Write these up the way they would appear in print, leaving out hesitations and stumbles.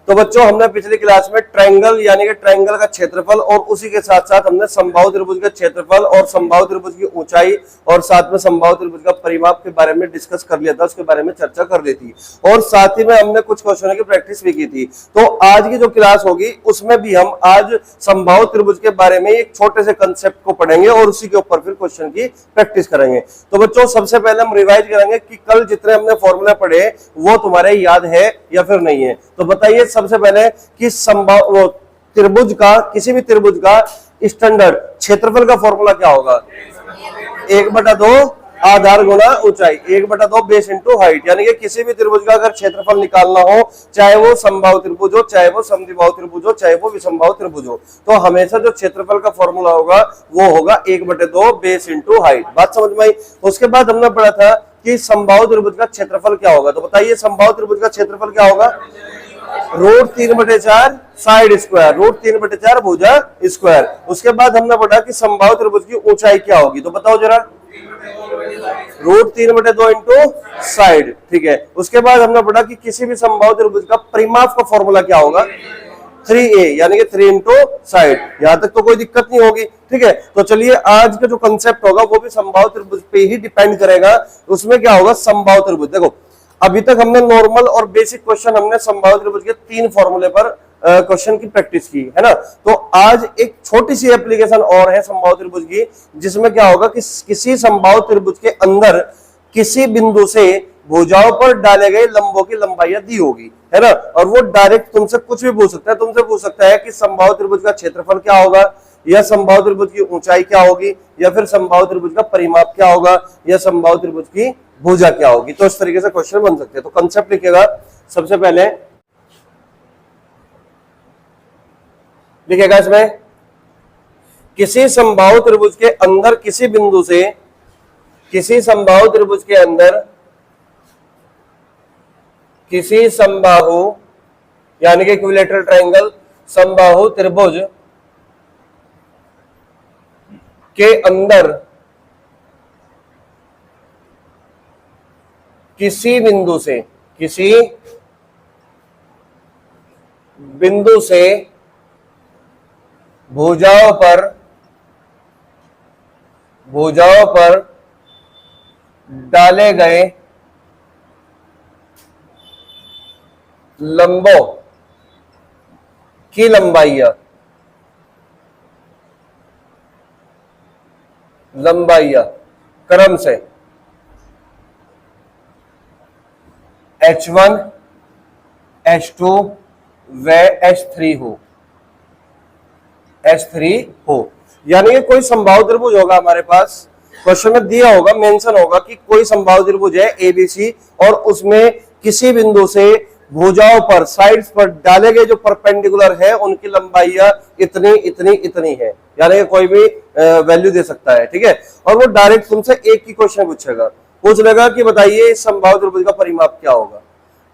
तो बच्चों हमने पिछली क्लास में ट्रायंगल यानी कि ट्रायंगल का क्षेत्रफल और उसी के साथ साथ हमने समबाहु त्रिभुज का क्षेत्रफल और समबाहु त्रिभुज की ऊंचाई और साथ में समबाहु त्रिभुज का परिमाप के बारे में डिस्कस कर लिया था, उसके बारे में चर्चा कर ली थी और साथ ही में हमने कुछ क्वेश्चनों की प्रैक्टिस भी की थी। तो आज की जो क्लास होगी उसमें भी हम आज समबाहु त्रिभुज के बारे में एक छोटे से कंसेप्ट को पढ़ेंगे और उसी के ऊपर फिर क्वेश्चन की प्रैक्टिस करेंगे। तो बच्चों सबसे पहले हम रिवाइज करेंगे कि कल जितने हमने फॉर्मूला पढ़े वो तुम्हारे याद है या फिर नहीं है। तो बताइए सबसे पहले कि समबाहु त्रिभुज का, किसी भी त्रिभुज का स्टैंडर्ड क्षेत्रफल का फॉर्मूला क्या होगा? 1/2 आधार गुना ऊंचाई, 1/2 बेस इंटू हाइट। यानी कि किसी भी त्रिभुज का अगर क्षेत्रफल निकालना हो, चाहे वो समबाहु त्रिभुज हो, चाहे वो समद्विबाहु त्रिभुज हो, चाहे वो विषमबाहु त्रिभुज हो, तो हमेशा जो क्षेत्रफल का फॉर्मूला होगा वो होगा 1/2 बेस इंटू हाइट। बात समझ में आई? उसके बाद हमने पढ़ा था कि समबाहु त्रिभुज का क्षेत्रफल क्या होगा। तो बताइए समबाहु त्रिभुज का क्षेत्रफल क्या होगा? √3/4 साइड स्क्वायर, √3/4 भुजा स्क्वायर। उसके बाद हमने पढ़ा कि समबाहु त्रिभुज की ऊंचाई क्या होगी। तो बताओ जरा, √3/2 इंटू साइड, ठीक है। उसके बाद हमने पढ़ा कि किसी भी समबाहु त्रिभुज का परिमाप का फॉर्मूला क्या होगा? 3a यानी कि 3 इंटू साइड। यहां तक तो कोई दिक्कत नहीं होगी, ठीक है। तो चलिए आज का जो कंसेप्ट होगा वो भी समबाहु त्रिभुज पे ही डिपेंड करेगा। उसमें क्या होगा? समबाहु त्रिभुज। देखो अभी तक हमने नॉर्मल और बेसिक क्वेश्चन हमने समबाहु त्रिभुज के 3 फॉर्मूले पर क्वेश्चन की प्रैक्टिस की है ना। तो आज एक छोटी सी एप्लीकेशन और है समबाहु त्रिभुज की, जिसमें क्या होगा कि किसी समबाहु त्रिभुज के अंदर किसी बिंदु से भुजाओं पर डाले गए लंबों की लंबाइयां दी होगी, है ना। और वो डायरेक्ट तुमसे कुछ भी पूछ सकता है, तुमसे पूछ सकता है कि समबाहु त्रिभुज का क्षेत्रफल क्या होगा, या समबाहु त्रिभुज की ऊंचाई क्या होगी, या फिर समबाहु त्रिभुज का परिमाप क्या होगा, या समबाहु त्रिभुज की भुजा क्या होगी। तो इस तरीके से क्वेश्चन बन सकते हैं। तो कंसेप्ट लिखिएगा, सबसे पहले लिखिएगा इसमें, किसी समबाहु त्रिभुज के अंदर किसी बिंदु से, किसी समबाहु त्रिभुज के अंदर किसी समबाहु यानी कि इक्विलैटरल ट्रायंगल समबाहु त्रिभुज के अंदर किसी बिंदु से, किसी बिंदु से भुजाओं पर डाले गए लंबों की लंबाइयां क्रम से H1, H2 व H3 हो। यानी कि कोई समबाहु त्रिभुज होगा हमारे पास, क्वेश्चन में दिया होगा, मेंशन होगा कि कोई समबाहु त्रिभुज है ABC और उसमें किसी बिंदु से भुजाओं पर, साइड्स पर डाले गए जो परपेंडिकुलर है उनकी लंबाइयां इतनी इतनी इतनी है। यानी कि कोई भी वैल्यू दे सकता है, ठीक है। और वो डायरेक्ट तुमसे एक ही क्वेश्चन पूछ लेगा कि बताइए इस समबाहु त्रिभुज का परिमाप क्या होगा।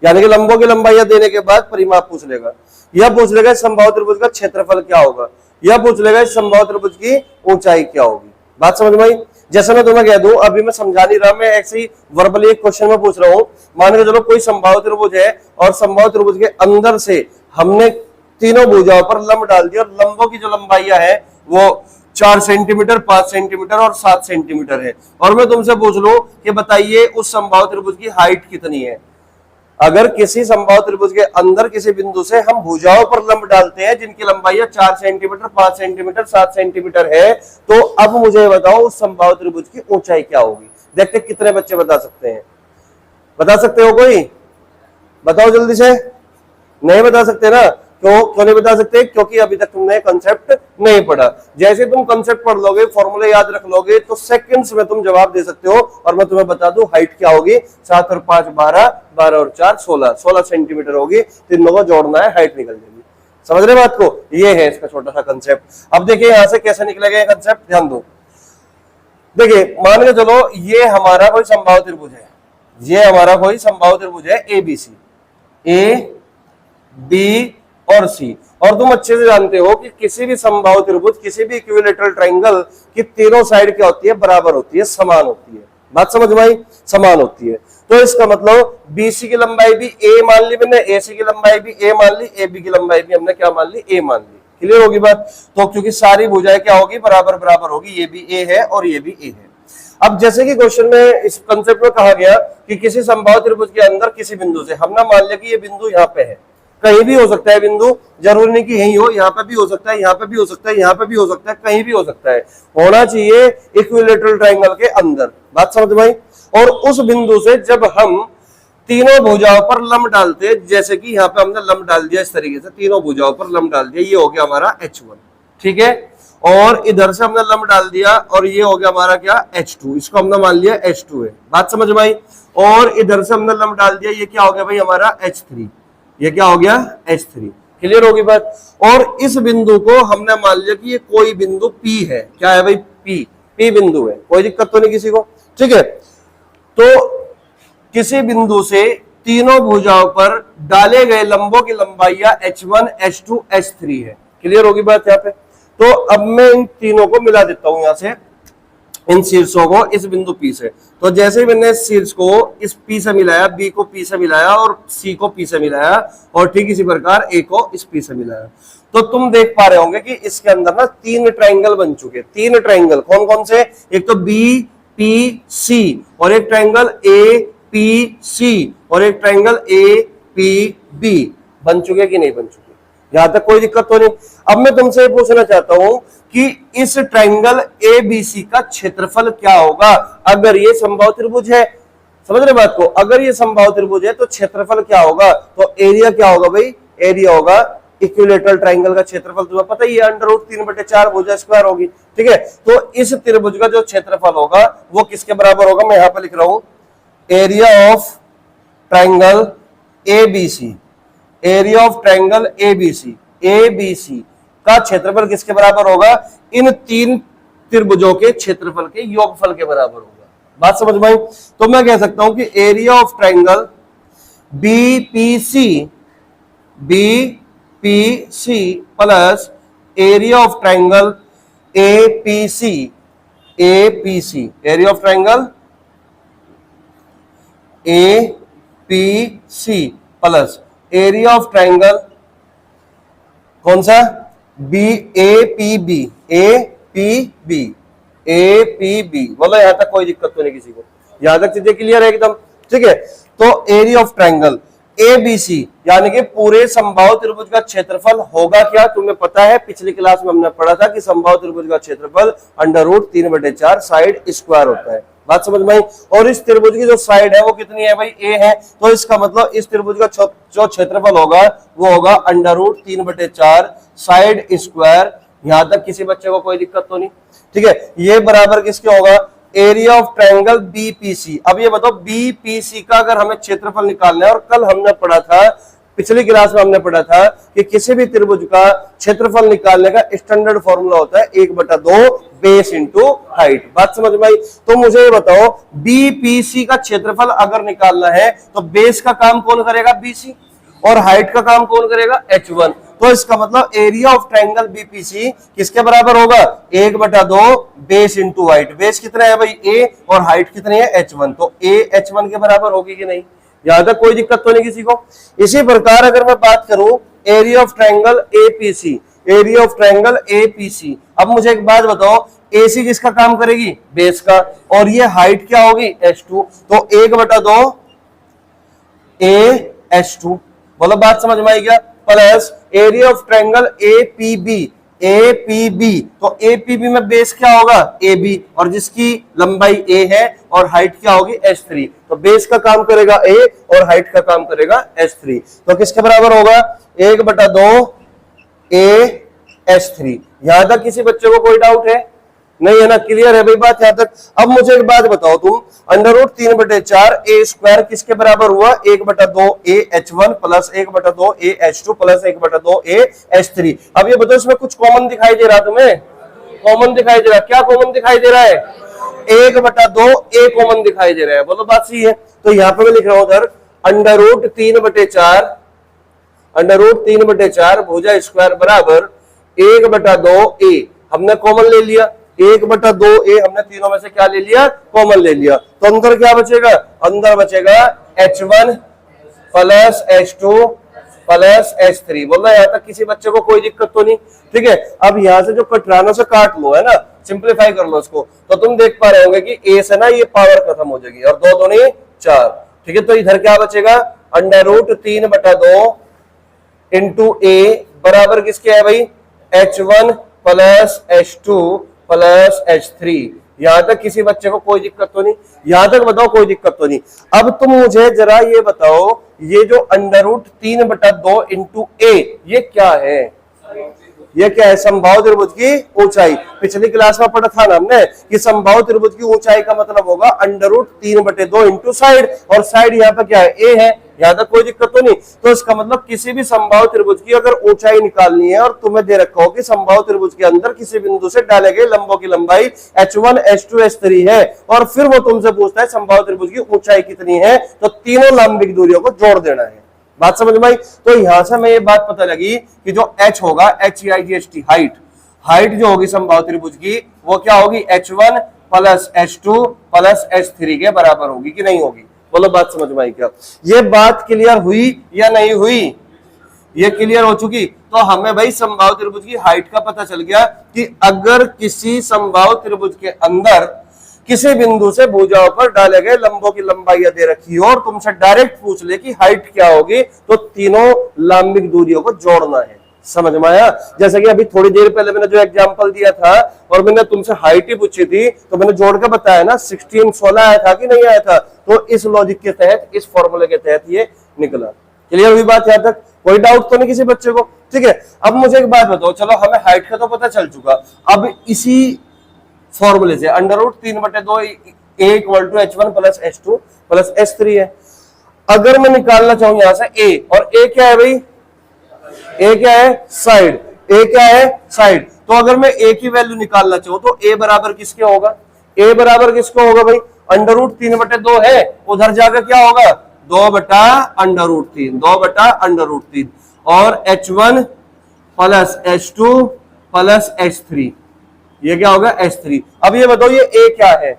यानी कि लंबों की लंबाइयां देने के बाद परिमाप पूछ लेगा, या पूछ लेगा इस समबाहु त्रिभुज का क्षेत्रफल क्या होगा, या पूछ लेगा इस समबाहु त्रिभुज की ऊंचाई क्या होगी। बात समझ में आई? जैसे मैं तुम्हें कह दूं, अभी मैं समझा नहीं रहा, मैं ऐसे ही वर्बली एक क्वेश्चन में पूछ रहा हूं। मान के चलो कोई समबाहु त्रिभुज है और समबाहु त्रिभुज के अंदर से हमने तीनों भुजाओं पर लंब डाल दिया और लंबों की जो लंबाइयां है वो 4 सेंटीमीटर, 5 सेंटीमीटर और 7 सेंटीमीटर है। और मैं तुमसे पूछ लूं कि बताइए उस समबाहु त्रिभुज की हाइट कितनी है। अगर किसी समबाहु त्रिभुज के अंदर किसी बिंदु से हम भुजाओं पर लंब डालते हैं जिनकी लंबाई 4 सेंटीमीटर, 5 सेंटीमीटर, 7 सेंटीमीटर है, तो अब मुझे बताओ उस समबाहु त्रिभुज की ऊंचाई क्या होगी। देखते कितने बच्चे बता सकते हैं। बता सकते हो कोई? बताओ जल्दी से। नहीं बता सकते ना? क्यों नहीं बता सकते? क्योंकि अभी तक तुमने कंसेप्ट नहीं पढ़ा। जैसे तुम कंसेप्ट पढ़ लोगे, फॉर्मूले याद रख लोगे, तो सेकंड्स में तुम जवाब दे सकते हो। और मैं तुम्हें बता दूं हाइट क्या होगी, 7 और 5 12, 12 और 4 16 सेंटीमीटर होगी। तीनों को जोड़ना है, हाइट निकल जाएगी। समझ रहे बात को? ये है इसका छोटा सा कंसेप्ट। अब देखिए यहां से कैसे निकलेगा ये कंसेप्ट, ध्यान दो। देखिए मान के चलो ये हमारा कोई समबाहु त्रिभुज है, ये हमारा कोई समबाहु त्रिभुज है ABC, A, B और C। और तुम अच्छे से जानते हो कि किसी भी समबाहु त्रिभुज, किसी भी इक्विलैटरल ट्रायंगल की तीनों साइड क्या होती है? बराबर होती है, समान होती है। बात समझ में आई? समान होती है। तो इसका मतलब बीसी की लंबाई भी ए मान ली मैंने, एसी की लंबाई भी ए मान ली, एबी की लंबाई भी हमने क्या मान ली, ए मान ली। क्लियर होगी बात। तो क्योंकि सारी भुजाएं क्या होगी, बराबर बराबर होगी, ये भी ए है और ये भी ए है। अब जैसे कि क्वेश्चन में इस कंसेप्ट में कहा गया कि किसी संभावित त्रिभुज के अंदर किसी बिंदु से, हमने मान लिया कि ये बिंदु यहाँ पे है, कहीं भी हो सकता है बिंदु, जरूरी नहीं कि यही हो, यहाँ पे भी हो सकता है, यहाँ पे भी हो सकता है, यहाँ पे भी हो सकता है, कहीं भी हो सकता है, होना चाहिए इक्विलेटरल ट्रायंगल के अंदर। बात समझ में आई। और उस बिंदु से जब हम तीनों भुजाओं पर लंब डालते, जैसे कि यहाँ पे हमने लंब डाल दिया इस तरीके से, तीनों भुजाओं पर लंब डाल दिया, ये हो गया हमारा H1, ठीक है। और इधर से हमने लंब डाल दिया और ये हो गया हमारा क्या, H2, इसको हमने मान लिया H2 है। बात समझ में आई। और इधर से हमने लंब डाल दिया, ये क्या हो गया भाई हमारा H3, ये क्या हो गया H3। क्लियर होगी बात। और इस बिंदु को हमने मान लिया कि ये कोई बिंदु P है। क्या है भाई, P बिंदु है, कोई दिक्कत तो नहीं किसी को, ठीक है। तो किसी बिंदु से तीनों भुजाओं पर डाले गए लंबों की लंबाइयां H1, H2, H3 है। क्लियर होगी बात यहाँ पे। तो अब मैं इन तीनों को मिला देता हूं, यहां से इन शीर्षों को इस बिंदु P से। तो जैसे ही मैंने शीर्ष को इस P से मिलाया, B को P से मिलाया और C को P से मिलाया, और ठीक इसी प्रकार A को इस P से मिलाया, तो तुम देख पा रहे होंगे कि इसके अंदर ना तीन ट्रायंगल बन चुके। तीन ट्रायंगल कौन कौन से, एक तो BPC और एक ट्रायंगल APC और एक ट्रायंगल APB बन चुके कि नहीं बन चुके, यहां तक कोई दिक्कत तो नहीं। अब मैं तुमसे पूछना चाहता हूं कि इस ट्रायंगल ABC का क्षेत्रफल क्या होगा अगर ये समबाहु त्रिभुज है। समझ रहे बात को, अगर ये समबाहु त्रिभुज है तो क्षेत्रफल क्या होगा, तो एरिया क्या होगा भाई, एरिया होगा इक्विलेटरल ट्रायंगल का क्षेत्रफल, तुम्हें पता ही है √3/4 भुजा स्क्वायर होगी, ठीक है। तो इस त्रिभुज का जो क्षेत्रफल होगा वो किसके बराबर होगा, मैं यहां पर लिख रहा हूं area of triangle ABC, area of triangle ABC का क्षेत्रफल किसके बराबर होगा, इन तीन त्रिभुजों के क्षेत्रफल के योगफल के बराबर होगा। बात समझ में आई। तो मैं कह सकता हूं कि area of triangle BPC plus area of triangle APC, area of triangle APC plus area of triangle कौन सा, APB। बोलो यहां तक कोई दिक्कत तो नहीं किसी को, यहां तक चीजें क्लियर है एकदम, ठीक है। तो एरिया ऑफ ट्रायंगल ABC यानी कि पूरे समबाहु त्रिभुज का क्षेत्रफल होगा क्या, तुम्हें पता है पिछली क्लास में हमने पढ़ा था कि समबाहु त्रिभुज का क्षेत्रफल √3/4 साइड स्क्वायर होता है। बात समझ में आई। और इस त्रिभुज की जो साइड है वो कितनी है भाई, A है। तो इसका मतलब इस त्रिभुज का जो क्षेत्रफल होगा वो होगा √3/4 साइड स्क्वायर। यहां तक किसी बच्चे को कोई दिक्कत तो नहीं, ठीक है। ये बराबर किसके होगा, एरिया ऑफ ट्रायंगल BPC। अब ये बताओ BPC का अगर हमें क्षेत्रफल निकालना है, और कल हमने पढ़ा था, पिछली क्लास में हमने पढ़ा था कि किसी भी त्रिभुज का क्षेत्रफल निकालने का स्टैंडर्ड फॉर्मूला होता है 1/2 बेस इंटू हाइट। बात समझ में आई। तो मुझे ये बताओ BPC का क्षेत्रफल अगर निकालना है तो बेस का काम कौन करेगा, BC, और हाइट का काम कौन करेगा, H1। तो इसका मतलब एरिया ऑफ ट्रायंगल BPC किसके बराबर होगा, 1/2 बेस इंटू हाइट। बेस कितना है भाई A और हाइट कितनी है H1, तो A H1 के बराबर होगी कि नहीं, यहां तक कोई दिक्कत तो नहीं किसी को। इसी प्रकार अगर मैं बात करूं area of triangle APC, area of triangle APC, अब मुझे एक बात बताओ AC किसका काम करेगी, बेस का, और ये हाइट क्या होगी H2, तो 1/2 AH2। बोलो बात समझ में आई क्या। Plus area of triangle APB, तो APB में बेस क्या होगा AB, और जिसकी लंबाई A है और हाइट क्या होगी H3, तो बेस का काम करेगा A और हाइट का काम करेगा H3, तो किसके बराबर होगा 1/2 AH3। यहां तक किसी बच्चे को कोई डाउट है, नहीं है ना, क्लियर है भाई बात यहां तक। अब मुझे एक बात बताओ तुम, √3/4 A स्क्वायर किसके बराबर हुआ, 1/2 AH1 plus 1/2 AH2 plus 1/2 AH3। अब ये बताओ इसमें कुछ कॉमन दिखाई दे रहा तुम्हें, कॉमन दिखाई दे रहा, क्या कॉमन दिखाई दे रहा है, 1/2 A कॉमन दिखाई दे रहा है। बोलो बात सही है। तो यहां पे मैं लिख रहा हूं उधर √3/4 भुजा स्क्वायर बराबर 1/2 A, हमने कॉमन ले लिया, 1/2 ए हमने तीनों में से क्या ले लिया, कॉमन ले लिया, तो अंदर क्या बचेगा, अंदर बचेगा H1 plus H2 plus H3। बोल रहा है यहाँ तक किसी बच्चे को कोई दिक्कत तो नहीं, ठीक है। अब यहाँ से जो कटरानों से काट लो है ना, सिंप्लीफाई कर लो इसको, तो तुम देख पा रहे होंगे कि ए से ना ये पावर खत्म हो जाएगी और 2 दूनी 4, ठीक है। तो इधर क्या बचेगा, √3/2 इंटू ए बराबर किसके है भाई, H1 plus H2 plus H3। यहां तक किसी बच्चे को कोई दिक्कत तो नहीं, यहां तक बताओ कोई दिक्कत तो नहीं। अब तुम मुझे जरा ये बताओ, ये जो √3/2 इंटू ए ये क्या है, ये क्या है, समबाहु त्रिभुज की ऊंचाई। पिछली क्लास में पढ़ा था ना हमने कि समबाहु त्रिभुज की ऊंचाई का मतलब होगा √3/2 इंटू साइड, और साइड यहाँ पे क्या है, ए है, यहां तक कोई दिक्कत तो नहीं। तो इसका मतलब किसी भी समबाहु त्रिभुज की अगर ऊंचाई निकालनी है और तुम्हें दे रखा हो कि समबाहु त्रिभुज के अंदर किसी बिंदु से डाले गए लंबों की लंबाई H1 H2 H3 है, और फिर वो तुमसे पूछता है समबाहु त्रिभुज की ऊंचाई कितनी है, तो तीनों लंबिक दूरियों को जोड़ देना है। बात समझ में आई। तो यहां से हमें ये बात पता लगी कि जो H होगा, HEIGHT हाइट, हाइट जो होगी समबाहु त्रिभुज की वो क्या होगी, H1 plus H2 plus H3 के बराबर होगी कि नहीं होगी। बोलो बात समझ में आई क्या, ये बात क्लियर हुई या नहीं हुई, ये क्लियर हो चुकी। तो हमें भाई समबाहु त्रिभुज की हाइट का पता चल गया कि अगर किसी समबाहु त्रिभुज के अंदर किसी बिंदु से भुजाओं पर डाले गए लंबों की लंबाई दे रखी हो और तुमसे डायरेक्ट पूछ ले कि हाइट क्या होगी, तो तीनों लंबिक दूरियों को जोड़ना है। समझ में आया। जैसे कि अभी थोड़ी देर पहले मैंने जो एग्जांपल दिया था और मैंने तुमसे हाइट ही पूछी थी, तो मैंने जोड़ के बताया ना, 16 16 आया था कि नहीं आया था। तो इस लॉजिक के तहत, इस फॉर्मूले के तहत ये निकला। क्लियर हुई बात, यहां तक कोई डाउट तो नहीं किसी बच्चे को, ठीक है। अब मुझे एक बात बताओ, चलो हमें हाइट का तो पता चल चुका, अब इसी फॉर्मूले से √3/2 A = H1 plus H2 plus H3 है। अगर मैं निकालना चाहूं यहां से A, और A क्या है भाई, A क्या है, साइड, A क्या है, साइड। तो अगर मैं A की वैल्यू निकालना चाहूं तो A बराबर किसके होगा, A बराबर किसको होगा भाई, √3/2 है, उधर जाकर क्या होगा, 2/√3, 2/√3, और H1 plus H2 plus H3, ये क्या होगा, H3। अब ये बताओ ये A क्या है,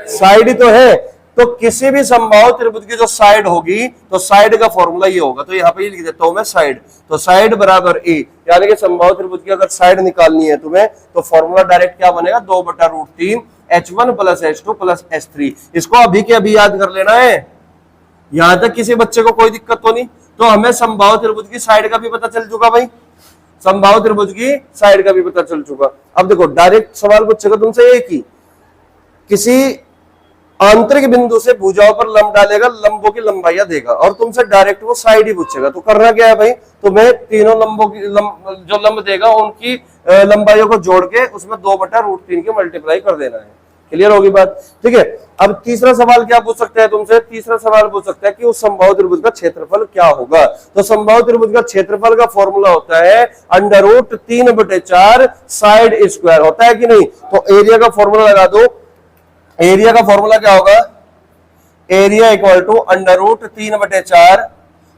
साइड ही तो है। तो किसी भी समबाहु त्रिभुज की जो साइड होगी, तो साइड का फॉर्मूला ये होगा। तो यहाँ पे ये लिख देता हूं मैं साइड, तो साइड बराबर A, यानी कि समबाहु त्रिभुज की अगर साइड निकालनी है तुम्हें, तो फॉर्मूला डायरेक्ट क्या बनेगा, 2/√3 H1 plus H2 plus H3। इसको अभी के अभी याद कर लेना है, यहां तक किसी बच्चे को कोई दिक्कत तो नहीं। तो हमें समबाहु त्रिभुज की साइड का भी पता चल चुका भाई, समबाहु त्रिभुज की साइड का भी पता चल चुका। अब देखो डायरेक्ट सवाल पूछेगा तुमसे ये कि किसी आंतरिक बिंदु से भुजाओं पर लंब डालेगा, लंबों की लंबाइयां देगा, और तुमसे डायरेक्ट वो साइड ही पूछेगा। तो करना क्या है भाई, तुम्हें तीनों लंबों की जो लंब देगा उनकी लंबाइयों को जोड़ के उसमें 2/√3 की मल्टीप्लाई कर देना है। क्लियर होगी बात, ठीक है। अब तीसरा सवाल क्या पूछ सकते हैं तुमसे, तीसरा सवाल पूछ सकता है कि उस समबाहु त्रिभुज का क्षेत्रफल क्या होगा। तो समबाहु त्रिभुज का क्षेत्रफल का फॉर्मूला होता है √3/4 साइड स्क्वायर, होता है कि नहीं। तो एरिया का फॉर्मूला लगा दो, एरिया का फॉर्मूला क्या होगा, एरिया इक्वल टू √3/4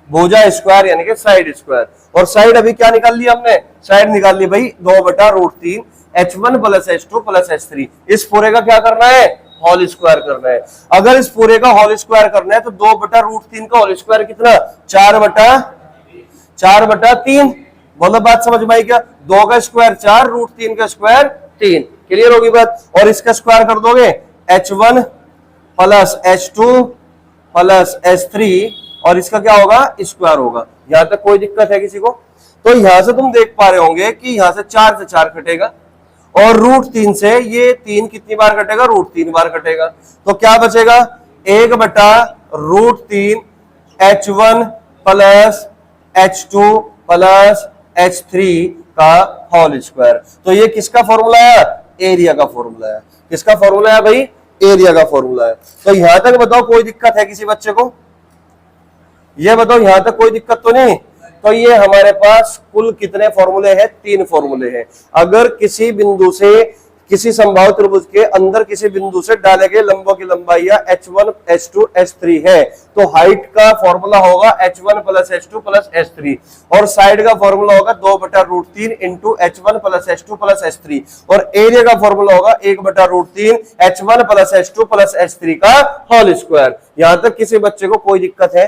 भुजा स्क्वायर यानी कि साइड स्क्वायर। और साइड अभी क्या निकाल लिया हमने, साइड निकाल ली भाई 2/√3 H1 plus H2 plus H3। इस पूरे का क्या करना है, होल स्क्वायर करना है। अगर इस पूरे का होल स्क्वायर करना है तो 2/√3 का होल स्क्वायर कितना, 4/3। बोलो बात समझ में आई क्या, 2 का स्क्वायर 4, √3 का स्क्वायर 3। क्लियर होगी बात। और इसका स्क्वायर कर दोगे H1 plus H2 plus H3, और इसका क्या होगा, स्क्वायर होगा। यहां तक कोई दिक्कत है किसी को। तो यहां से तुम देख पा रहे होंगे कि यहां से 4 से 4 कटेगा, और √3 से ये 3 कितनी बार कटेगा, √3 बार कटेगा। तो क्या बचेगा, 1/√3 H1 plus H2 plus H3 का होल स्क्वायर। तो ये किसका फॉर्मूला है, एरिया का फॉर्मूला है। किसका फॉर्मूला है भाई, एरिया का फॉर्मूला है। तो यहां तक बताओ कोई दिक्कत है किसी बच्चे को, ये बताओ यहां तक कोई दिक्कत तो नहीं। तो ये हमारे पास कुल कितने फॉर्मूले हैं, 3 फॉर्मूले हैं। अगर किसी बिंदु से किसी संभावित त्रिभुज के अंदर किसी बिंदु से डाले गए लंबों की लंबाई या h1 h2 h3 है, तो हाइट का फॉर्मूला होगा h1 plus h2 plus h3 और साइड का फॉर्मूला होगा 2/√3 into h1 plus h2 plus h3 और एरिया का फॉर्मूला होगा 1/√3 h1 plus h2 plus h3 का होल स्क्वायर। यहां तक किसी बच्चे को कोई दिक्कत है?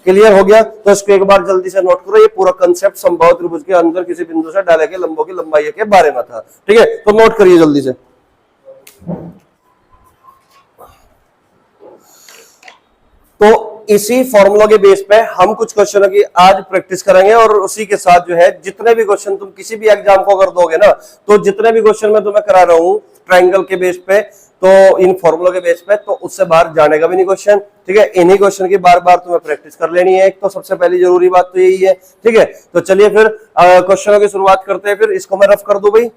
क्लियर हो गया? तो इसको एक बार जल्दी से नोट करो, ये पूरा कंसेप्ट संभावित त्रिभुज के अंदर किसी बिंदु से डाले गए लंबों की लंबाई के बारे में था। ठीक है, तो नोट करिए जल्दी से। तो इसी फॉर्मूला के बेस पे हम कुछ क्वेश्चनों की आज प्रैक्टिस करेंगे और उसी के साथ जो है जितने भी क्वेश्चन तुम किसी भी एग्जाम को अगर दोगे ना, तो जितने भी क्वेश्चन मैं तुम्हें करा रहा हूं ट्रायंगल के बेस पे, तो इन फॉर्मूला के बेस पे, तो उससे बाहर जाने का भी नहीं क्वेश्चन। ठीक है, इन्हीं क्वेश्चन की बार बार तुम्हें प्रैक्टिस कर लेनी है। एक तो सबसे पहली जरूरी बात तो यही है। ठीक है, तो चलिए फिर क्वेश्चनों की शुरुआत करते हैं। फिर इसको मैं रफ कर दूं भाई।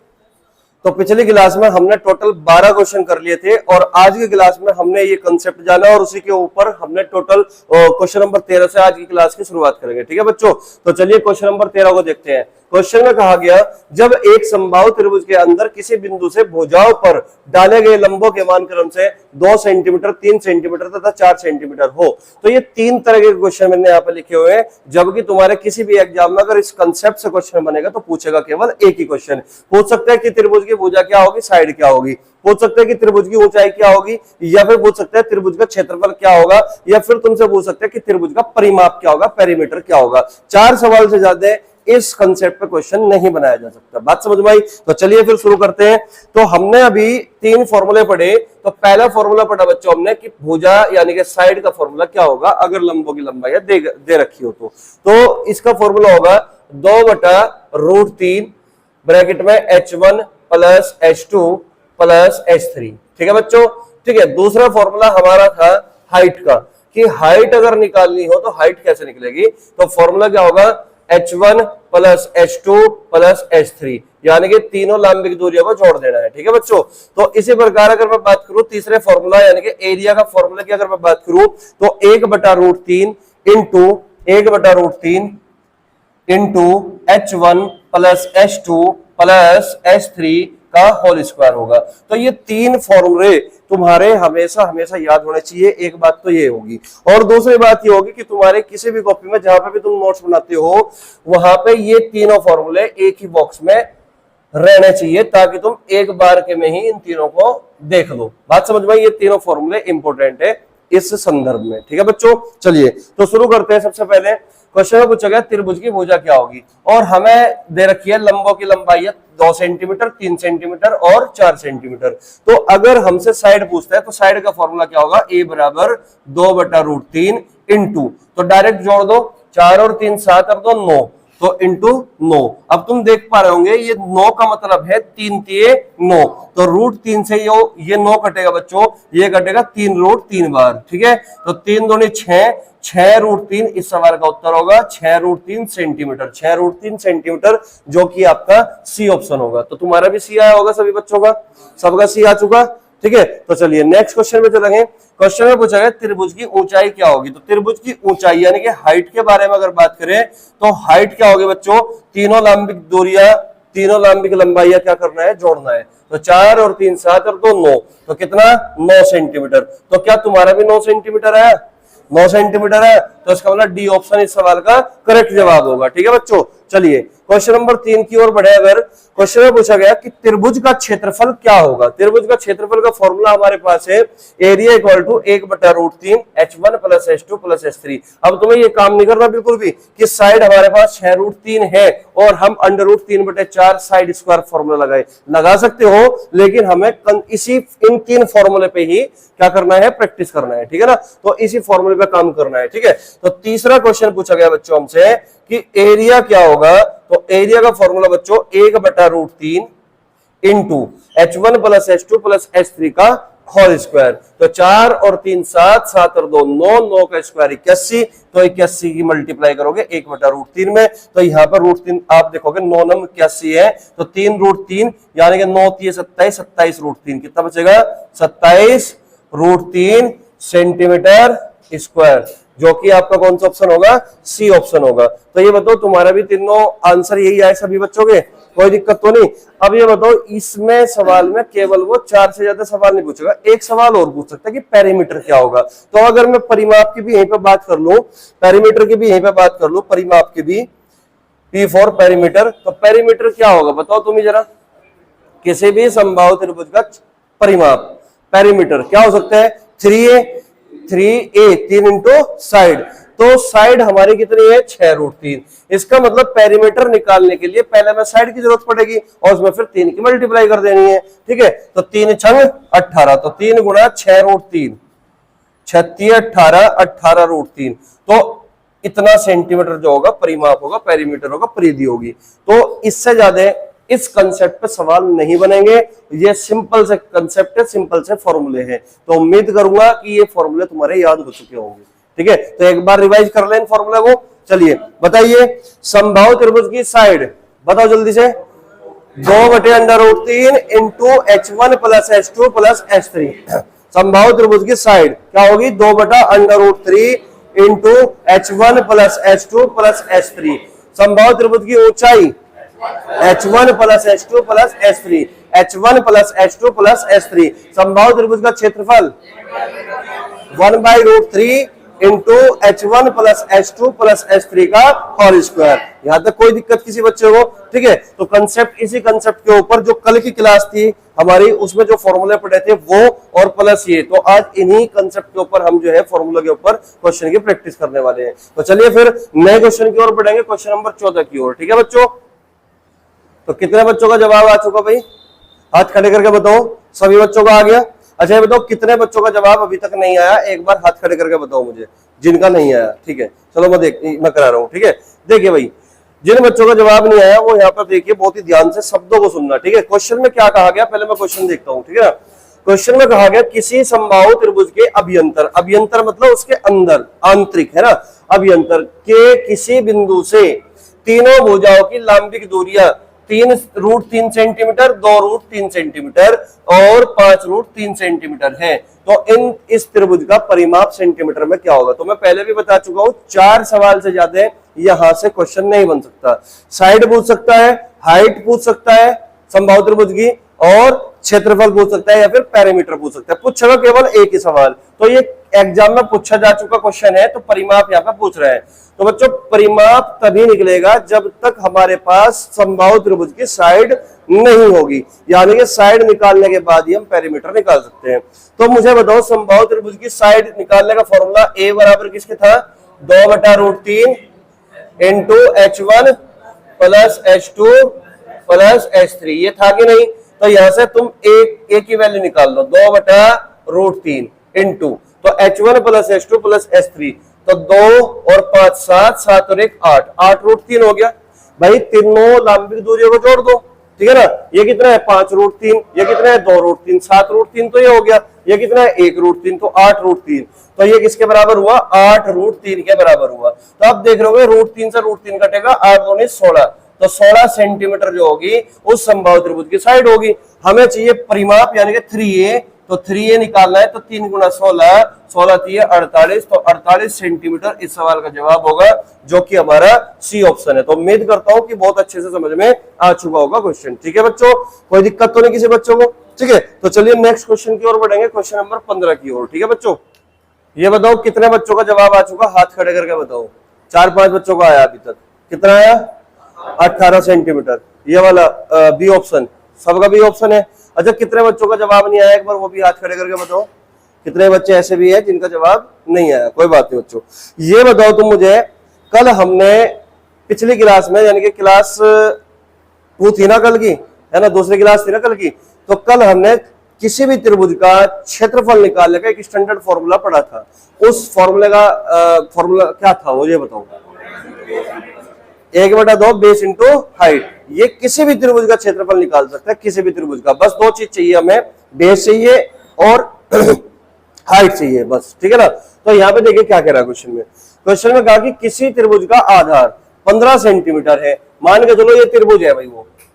तो पिछली क्लास में हमने टोटल 12 क्वेश्चन कर लिए थे और आज की क्लास में हमने ये कंसेप्ट जाना और उसी के ऊपर हमने टोटल क्वेश्चन नंबर 13 से आज की क्लास की शुरुआत करेंगे। ठीक है बच्चों, तो चलिए क्वेश्चन नंबर 13 को देखते हैं। क्वेश्चन में कहा गया, जब एक संभावित त्रिभुज के अंदर किसी बिंदु से भुजाओं पर डाले गए लंबों के मान क्रम से 2 सेंटीमीटर, 3 सेंटीमीटर तथा 4 सेंटीमीटर हो। तो ये 3 तरह के क्वेश्चन मैंने यहाँ पे लिखे हुए हैं, जबकि तुम्हारे किसी भी एग्जाम में अगर इस कंसेप्ट से क्वेश्चन बनेगा तो पूछेगा केवल एक ही क्वेश्चन। पूछ सकते हैं कि त्रिभुज की भुजा क्या होगी, साइड क्या होगी, पूछ सकते हैं कि त्रिभुज की ऊंचाई क्या होगी, या फिर पूछ सकते हैं त्रिभुज का क्षेत्रफल क्या होगा, या फिर तुमसे पूछ सकते हैं कि त्रिभुज का परिमाप क्या होगा, पेरीमीटर क्या होगा। 4 सवाल से ज्यादा इस कंसेप्ट पे क्वेश्चन नहीं बनाया जा सकता। बात समझ में आई? तो चलिए फिर शुरू करते हैं। तो हमने अभी 3 फॉर्मूले पढ़े। तो पहला फॉर्मूला पढ़ा बच्चों हमने कि भुजा यानी कि साइड का फॉर्मूला क्या होगा अगर लंबों की लंबाई दे रखी हो तो इसका फॉर्मूला होगा 2/√3 ब्रैकेट में h1 plus h2 plus h3। ठीक है बच्चों? ठीक है, दूसरा फॉर्मूला हमारा था हाइट का, कि हाइट अगर निकालनी हो तो हाइट कैसे निकलेगी। तो फॉर्मूला क्या होगा, h1 plus h2 plus h3, यानी कि तीनों लंबिक दूरियों को जोड़ देना है। ठीक है बच्चों? तो इसी प्रकार अगर मैं बात करूं तीसरे फॉर्मूला यानी कि एरिया का फॉर्मूला की अगर मैं बात करूं तो 1/√3 into h1 plus h2 plus h3 का होल स्क्वायर होगा। तो ये 3 फॉर्मूले तुम्हारे हमेशा हमेशा याद होने चाहिए। एक बात तो ये होगी, और दूसरी बात ये होगी कि तुम्हारे किसी भी कॉपी में जहां पे भी तुम नोट्स बनाते हो वहां पे ये तीनों फॉर्मूले एक ही बॉक्स में रहने चाहिए, ताकि तुम एक बार के में ही इन तीनों को देख लो। बात समझ में? ये तीनों फॉर्मूले इंपॉर्टेंट है इस संदर्भ में। ठीक है बच्चों, चलिए तो शुरू करते हैं। सबसे पहले क्वेश्चन में पूछा गया त्रिभुज की भुजा क्या होगी, और हमें दे रखी है लंबों की लंबाई 2 सेंटीमीटर, 3 सेंटीमीटर और 4 सेंटीमीटर। तो अगर हमसे साइड पूछता है तो साइड का फॉर्मूला क्या होगा, a बराबर 2/√3 इंटू, तो डायरेक्ट जोड़ दो, 4 और 3 7 और 2 9, तो इंटू 9। अब तुम देख पा रहे होंगे ये 9 का मतलब है 3 3 9, तो √3 से ये 9 कटेगा बच्चों, ये कटेगा 3√3 बार। ठीक है, तो 3 दूनी 6, 6√3 इस सवाल का उत्तर होगा 6√3 सेंटीमीटर, 6√3 सेंटीमीटर, जो कि आपका सी ऑप्शन होगा। तो तुम्हारा भी सी आया होगा सभी बच्चों का, सबका सी आ चुका। ठीक है, तो चलिए नेक्स्ट क्वेश्चन में चलेंगे। क्वेश्चन में पूछा गया त्रिभुज की ऊंचाई क्या होगी। तो त्रिभुज की ऊंचाई यानी कि हाइट के बारे में अगर बात करें तो हाइट क्या होगी बच्चों, तीनों लंबिक दूरियां, तीनों लंबिक लंबाइयां क्या करना है, जोड़ना है। तो 4 और 3 7 और 2 9, तो कितना, 9 सेंटीमीटर। तो क्या तुम्हारा भी 9 सेंटीमीटर है, 9 सेंटीमीटर है, तो इसका मतलब डी ऑप्शन इस सवाल का करेक्ट जवाब होगा। ठीक है बच्चों, चलिए क्वेश्चन नंबर 3 की ओर बढ़े। अगर क्वेश्चन में पूछा गया कि त्रिभुज का क्षेत्रफल क्या होगा। त्रिभुज का क्षेत्रफल का फॉर्मूला हमारे पास है area equal to 1/√3 h1 plus h2 plus h3। अब तुम्हें ये काम नहीं करना बिल्कुल भी कि साइड हमारे पास 6√3 है और हम √3/4 साइड स्क्वायर फॉर्मूला लगा सकते हो, लेकिन हमें इसी इन 3 फॉर्मूले पे ही क्या करना है, प्रैक्टिस करना है। ठीक है ना, तो इसी फॉर्मूले पे काम करना है। ठीक है, तो तीसरा क्वेश्चन पूछा गया बच्चों हमसे कि एरिया क्या होगा। तो एरिया का फॉर्मूला बच्चों 1/√3 into h1 plus h2 plus h3 का होल स्क्वायर। तो 4 और 3 7, 7 और 2 9, 9 का स्क्वायर 81, तो 81 की मल्टीप्लाई करोगे 1/√3 में, तो यहाँ पर √3 आप देखोगे 9 नम 81 है, तो 3√3 यानी कि 9 3 27, 27√3 कितना बचेगा, 27√3 सेंटीमीटर स्क्वायर। जो कि आपका कौन सा ऑप्शन होगा, सी ऑप्शन होगा। तो ये बताओ तुम्हारा भी तीनों आंसर यही आए सभी बच्चों के, कोई दिक्कत तो नहीं। अब ये बताओ इसमें सवाल में केवल वो 4 से ज्यादा सवाल नहीं पूछेगा, एक सवाल और पूछ सकता है कि पेरीमीटर क्या होगा। तो अगर मैं परिमाप की भी यहीं पे बात कर लूं, पेरीमीटर की भी यहीं पे बात कर लूं, परिमाप की भी, P फॉर पेरीमीटर, तो पेरीमीटर क्या होगा बताओ तुम ही जरा, किसी भी समबाहु त्रिभुज का परिमाप, पेरीमीटर क्या हो सकता है, 3a 3 इंटू साइड। तो साइड हमारी कितनी है, 6√3। इसका मतलब पेरीमीटर निकालने के लिए पहले हमें साइड की जरूरत पड़ेगी और उसमें फिर 3 की मल्टीप्लाई कर देनी है, ठीक है। तो 3 छंग 18, तो 3 गुणा 6√3, 36 18 18√3। तो इतना सेंटीमीटर जो होगा परिमाप होगा, पेरीमीटर होगा, परिधि होगी। तो इससे ज्यादा इस कंसेप्ट पे सवाल नहीं बनेंगे। ये सिंपल से कंसेप्ट है, सिंपल से फॉर्मूले हैं। तो उम्मीद करूंगा कि ये फॉर्मूले तुम्हारे याद हो चुके होंगे, ठीक है। तो एक बार रिवाइज कर लें फॉर्मूले को। चलिए बताइए, समबाहु त्रिभुज की साइड बताओ जल्दी से, 2/√3 into H1 plus H2 plus H3। समबाहु त्रिभुज की साइड क्या होगी, 2/√3 into H1 plus H2 plus H3। समबाहु त्रिभुज की ऊंचाई H1 plus H2 plus H3, H1 plus H2 plus H3। समबाहु त्रिभुज का क्षेत्रफल 1/√3 into H1 plus H2 plus H3 का होल स्क्वायर। यहां तक कोई दिक्कत किसी बच्चे को, ठीक है। तो कंसेप्ट, इसी कंसेप्ट के ऊपर जो कल की क्लास थी हमारी, उसमें जो फॉर्मूले पढ़े थे वो और प्लस ये, तो आज इन्हीं कंसेप्ट के ऊपर हम जो है फॉर्मूला के ऊपर क्वेश्चन की प्रैक्टिस करने वाले हैं। तो चलिए फिर नए क्वेश्चन की ओर बढ़ेंगे, क्वेश्चन नंबर 14 की ओर, ठीक है बच्चों। तो कितने बच्चों का जवाब आ चुका भाई, हाथ खड़े करके बताओ, सभी बच्चों का आ गया। अच्छा ये बताओ कितने बच्चों का जवाब अभी तक नहीं आया, एक बार हाथ खड़े करके बताओ मुझे जिनका नहीं आया, ठीक है। चलो मैं करा रहा हूं, ठीक है। देखिए भाई, जिन बच्चों का जवाब नहीं आया वो यहाँ पर देखिए बहुत ही ध्यान से शब्दों को सुनना, ठीक है। क्वेश्चन में क्या कहा गया, पहले मैं क्वेश्चन देखता हूँ, ठीक है। क्वेश्चन में कहा गया किसी समबाहु त्रिभुज के अभ्यंतर, अभ्यंतर मतलब उसके अंदर, आंतरिक है ना, अभ्यंतर के किसी बिंदु से तीनों भुजाओं की लंबिक दूरियां 3√3 सेंटीमीटर, 2√3 सेंटीमीटर और 5√3 सेंटीमीटर है। तो इस त्रिभुज का परिमाप सेंटीमीटर में क्या होगा। तो मैं पहले भी बता चुका हूं, 4 सवाल से ज्यादा यहां से क्वेश्चन नहीं बन सकता। साइड पूछ सकता है, हाइट पूछ सकता है समबाहु त्रिभुज की, और क्षेत्रफल पूछ सकता है, या फिर पैरामीटर पूछ सकता है। पूछेगा केवल एक ही सवाल। तो ये एग्जाम में पूछा जा चुका क्वेश्चन है, तो परिमाप यहाँ पे पूछ रहे हैं। तो बच्चों परिमाप तभी निकलेगा जब तक हमारे पास समबाहु त्रिभुज की साइड नहीं होगी, यानी कि साइड निकालने के बाद ही हम पैरामीटर निकाल सकते हैं। तो मुझे बताओ समबाहु त्रिभुज की साइड निकालने का फॉर्मूला A बराबर किसके था, 2/√3 into H1 plus H2 plus H3, ये था कि नहीं। तो यहां से तुम A की वैल्यू निकाल लो, 2/√3 इंटू, तो H1 plus H2 plus H3, तो 2 और 5 7, 7 और 1 8, 8√3 हो गया। भाई तीनों लंबिक दूरियों को जोड़ दो, ठीक है ना। ये कितना है 5√3, ये कितना है 2√3, 7√3 तो ये हो गया, ये कितना है 1√3, तो 8√3। तो ये किसके बराबर हुआ, 8√3 के बराबर हुआ। तो अब देख रहे हो √3 से √3 कटेगा, 8 दूनी 16, तो 16 सेंटीमीटर जो होगी उस समबाहु त्रिभुज की साइड होगी। हमें चाहिए परिमाप यानी कि 3a, तो 3a निकालना है, तो 3 गुणा 16, 16 3 48, तो 48 सेंटीमीटर इस सवाल का जवाब होगा, जो कि हमारा सी ऑप्शन है। तो उम्मीद करता हूं कि बहुत अच्छे से समझ में आ चुका होगा क्वेश्चन, ठीक है बच्चों, कोई दिक्कत तो नहीं किसी बच्चों को, ठीक है। तो चलिए नेक्स्ट क्वेश्चन की ओर बढ़ेंगे, क्वेश्चन नंबर 15 की ओर, ठीक है बच्चों। ये बताओ कितने बच्चों का जवाब आ चुका, हाथ खड़े करके बताओ। 4-5 बच्चों का आया अभी तक, कितना आया, 18 सेंटीमीटर, ये वाला बी ऑप्शन, सबका बी ऑप्शन है। अच्छा कितने बच्चों का जवाब नहीं आया, एक बार वो भी हाथ खड़े करके बताओ। कितने बच्चे ऐसे भी हैं जिनका जवाब नहीं आया, कोई बात नहीं बच्चों। ये बताओ तुम मुझे, कल हमने पिछली क्लास में, यानी कि क्लास 2 थी ना कल की, है ना, दूसरी क्लास थी ना कल की, तो कल हमने किसी भी त्रिभुज का क्षेत्रफल निकालने का एक स्टैंडर्ड फॉर्मूला पढ़ा था। उस फॉर्मूले का फॉर्मूला क्या था वो ये बताओ, 1/2 बेस इंटू हाइट। ये किसी भी त्रिभुज का क्षेत्रफल निकाल सकता है, किसी भी त्रिभुज का। बस 2 चीज चाहिए हमें, बेस चाहिए और हाइट चाहिए, बस, ठीक है ना। तो यहाँ पे देखिए क्या कह रहा है क्वेश्चन में। क्वेश्चन में कहा कि किसी त्रिभुज का आधार 15 सेंटीमीटर है। मान के चलो ये त्रिभुज है भाई,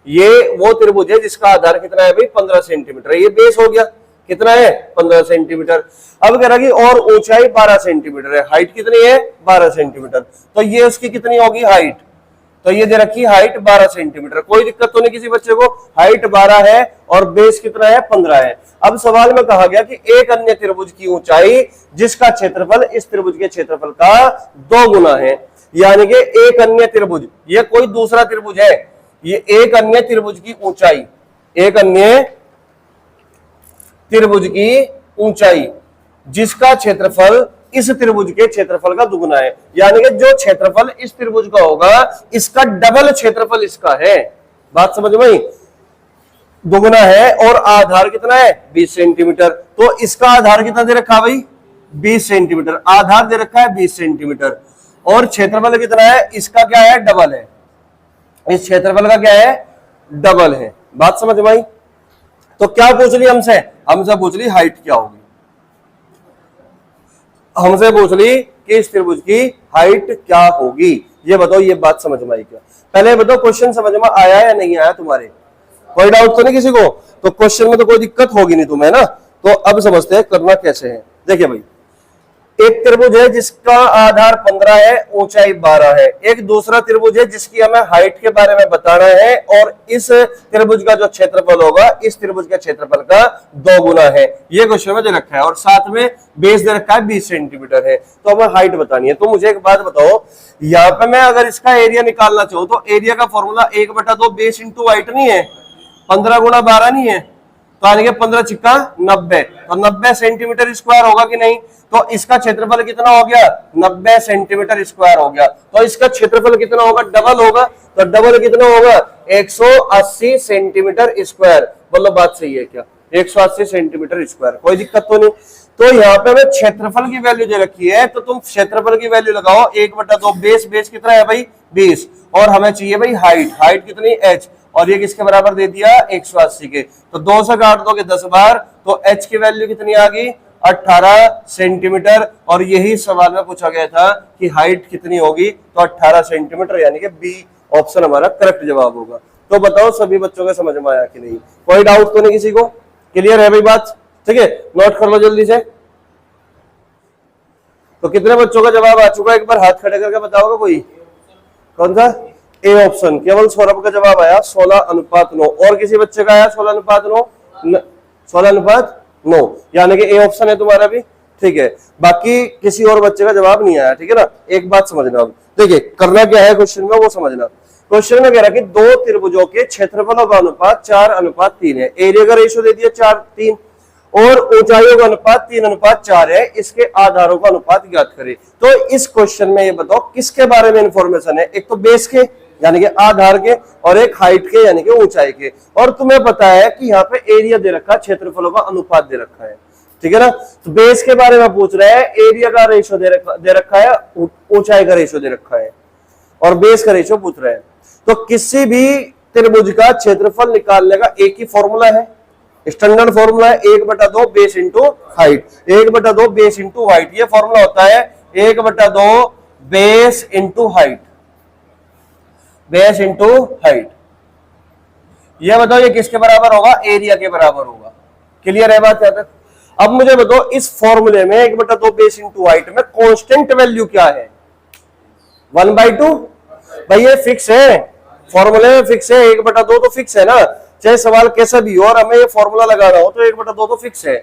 ये वो त्रिभुज है जिसका आधार कितना है भाई, 15 सेंटीमीटर। ये बेस हो गया, कितना है 15 सेंटीमीटर। अब कह रहा कि और ऊंचाई 12 सेंटीमीटर है, हाइट कितनी है 12 सेंटीमीटर, तो ये उसकी कितनी होगी हाइट, तो ये दे रखी हाइट 12 सेंटीमीटर। कोई दिक्कत तो नहीं किसी बच्चे को, हाइट 12 है और बेस कितना है 15 है। अब सवाल में कहा गया कि एक अन्य त्रिभुज की ऊंचाई जिसका क्षेत्रफल इस त्रिभुज के क्षेत्रफल का 2 गुना है, यानी कि एक अन्य त्रिभुज, ये कोई दूसरा त्रिभुज है, ये एक अन्य त्रिभुज की ऊंचाई, एक अन्य त्रिभुज की ऊंचाई जिसका क्षेत्रफल इस त्रिभुज के क्षेत्रफल का दुगुना है, यानी कि जो क्षेत्रफल इस त्रिभुज का होगा इसका डबल क्षेत्रफल इसका है। बात समझ में आई, दुगुना है और आधार कितना है 20 सेंटीमीटर, तो इसका आधार कितना दे रखा भाई 20 सेंटीमीटर, आधार दे रखा है 20 सेंटीमीटर और क्षेत्रफल कितना है इसका क्या है डबल है, इस क्षेत्रफल का क्या है डबल है। बात समझ में आई। तो क्या पूछ ली हमसे, हमसे पूछ ली हाइट क्या होगी, हमसे पूछ ली कि इस त्रिभुज की हाइट क्या होगी, ये बताओ, ये बात समझ में आई क्या? पहले बताओ क्वेश्चन समझ में आया या नहीं आया तुम्हारे, कोई डाउट तो नहीं किसी को? तो क्वेश्चन में तो कोई दिक्कत होगी नहीं तुम्हें ना। तो अब समझते हैं करना कैसे है। देखिए भाई, एक त्रिभुज है जिसका आधार 15 है, ऊंचाई 12 है, एक दूसरा त्रिभुज है जिसकी हमें हाइट के बारे में बताना है और इस त्रिभुज का जो क्षेत्रफल होगा इस त्रिभुज के क्षेत्रफल का 2 गुना है, ये क्वेश्चन में दे रखा है और साथ में बेस दे रखा है 20 सेंटीमीटर है। तो हमें हाइट बतानी है। तो मुझे एक बात बताओ, यहाँ पे मैं अगर इसका एरिया निकालना चाहूँ तो एरिया का फॉर्मूला 1/2 बेस इंटू हाइट नहीं है, 15 गुना 12 नहीं है, तो यानी कि 15 छिक्का 90, तो 90 सेंटीमीटर स्क्वायर होगा कि नहीं, तो इसका क्षेत्रफल कितना हो गया 90 सेंटीमीटर स्क्वायर हो गया, तो इसका क्षेत्रफल कितना होगा डबल होगा, तो डबल कितना होगा 180 सेंटीमीटर स्क्वायर। बोलो बात सही है क्या, 180 सेंटीमीटर स्क्वायर, कोई दिक्कत तो नहीं। तो यहाँ पे हमें क्षेत्रफल की वैल्यू दे रखी है, तो तुम क्षेत्रफल की वैल्यू लगाओ 1/2 बेस, बेस कितना है भाई 20 और हमें चाहिए भाई हाइट, हाइट कितनी h, और ये किसके बराबर दे दिया 180 के, तो 2 से काट दोगे 10 बार, तो h की वैल्यू कितनी आ गई 18 सेंटीमीटर। और यही सवाल में पूछा गया था कि हाइट कितनी होगी, तो 18 सेंटीमीटर, यानी कि बी ऑप्शन हमारा करेक्ट जवाब होगा। तो बताओ सभी बच्चों के समझ में आया कि नहीं, कोई डाउट तो नहीं किसी को, क्लियर है भाई बात, ठीक है, नोट कर लो जल्दी से। तो कितने बच्चों का जवाब आ चुका है, एक बार हाथ खड़े करके बताओगे कोई, कौन सा ए ऑप्शन, केवल सौरभ का जवाब आया 16:9, और किसी बच्चे का आया 16:9, 16:9, यानी कि ए ऑप्शन है तुम्हारा भी, ठीक है, बाकी किसी और बच्चे का जवाब नहीं आया, ठीक है ना। एक बात समझना, अब देखिए करना क्या है क्वेश्चन में वो समझना। क्वेश्चन में कह रहा कि दो त्रिभुजों के क्षेत्रफलों का अनुपात 4:3 है, एरिया का रेशियो दे दिया 4:3 और ऊंचाइयों का अनुपात 3:4 है, इसके आधारों का अनुपात ज्ञात करें। तो इस क्वेश्चन में ये बताओ किसके बारे में इंफॉर्मेशन है, एक तो बेस के यानी कि आधार के, और एक हाइट के यानी कि ऊंचाई के, और तुम्हें पता है कि यहाँ पे एरिया दे रखा है, क्षेत्रफलों का अनुपात दे रखा है, ठीक है ना। तो बेस के बारे में पूछ रहा है, एरिया का रेशियो दे रखा है, ऊंचाई का रेशियो दे रखा है और बेस का रेशियो पूछ रहा है। तो किसी भी त्रिभुज का क्षेत्रफल निकालने का एक ही फॉर्मूला है, स्टैंडर्ड फॉर्मूला है 1/2 base into height, 1/2 base into height, ये फॉर्मूला होता है 1/2 base into height, base into height. ये बताओ ये किसके बराबर होगा, एरिया के बराबर होगा, क्लियर है बात यहाँ तक। अब मुझे बताओ इस फॉर्मूले में 1/2 बेस इंटू हाइट में कांस्टेंट वैल्यू क्या है, 1/2, भाई ये फिक्स है, फॉर्मूले में फिक्स है, 1/2 तो फिक्स है ना, चाहे सवाल कैसा भी हो और हमें ये फॉर्मूला लगाना हो तो 1/2 तो फिक्स है।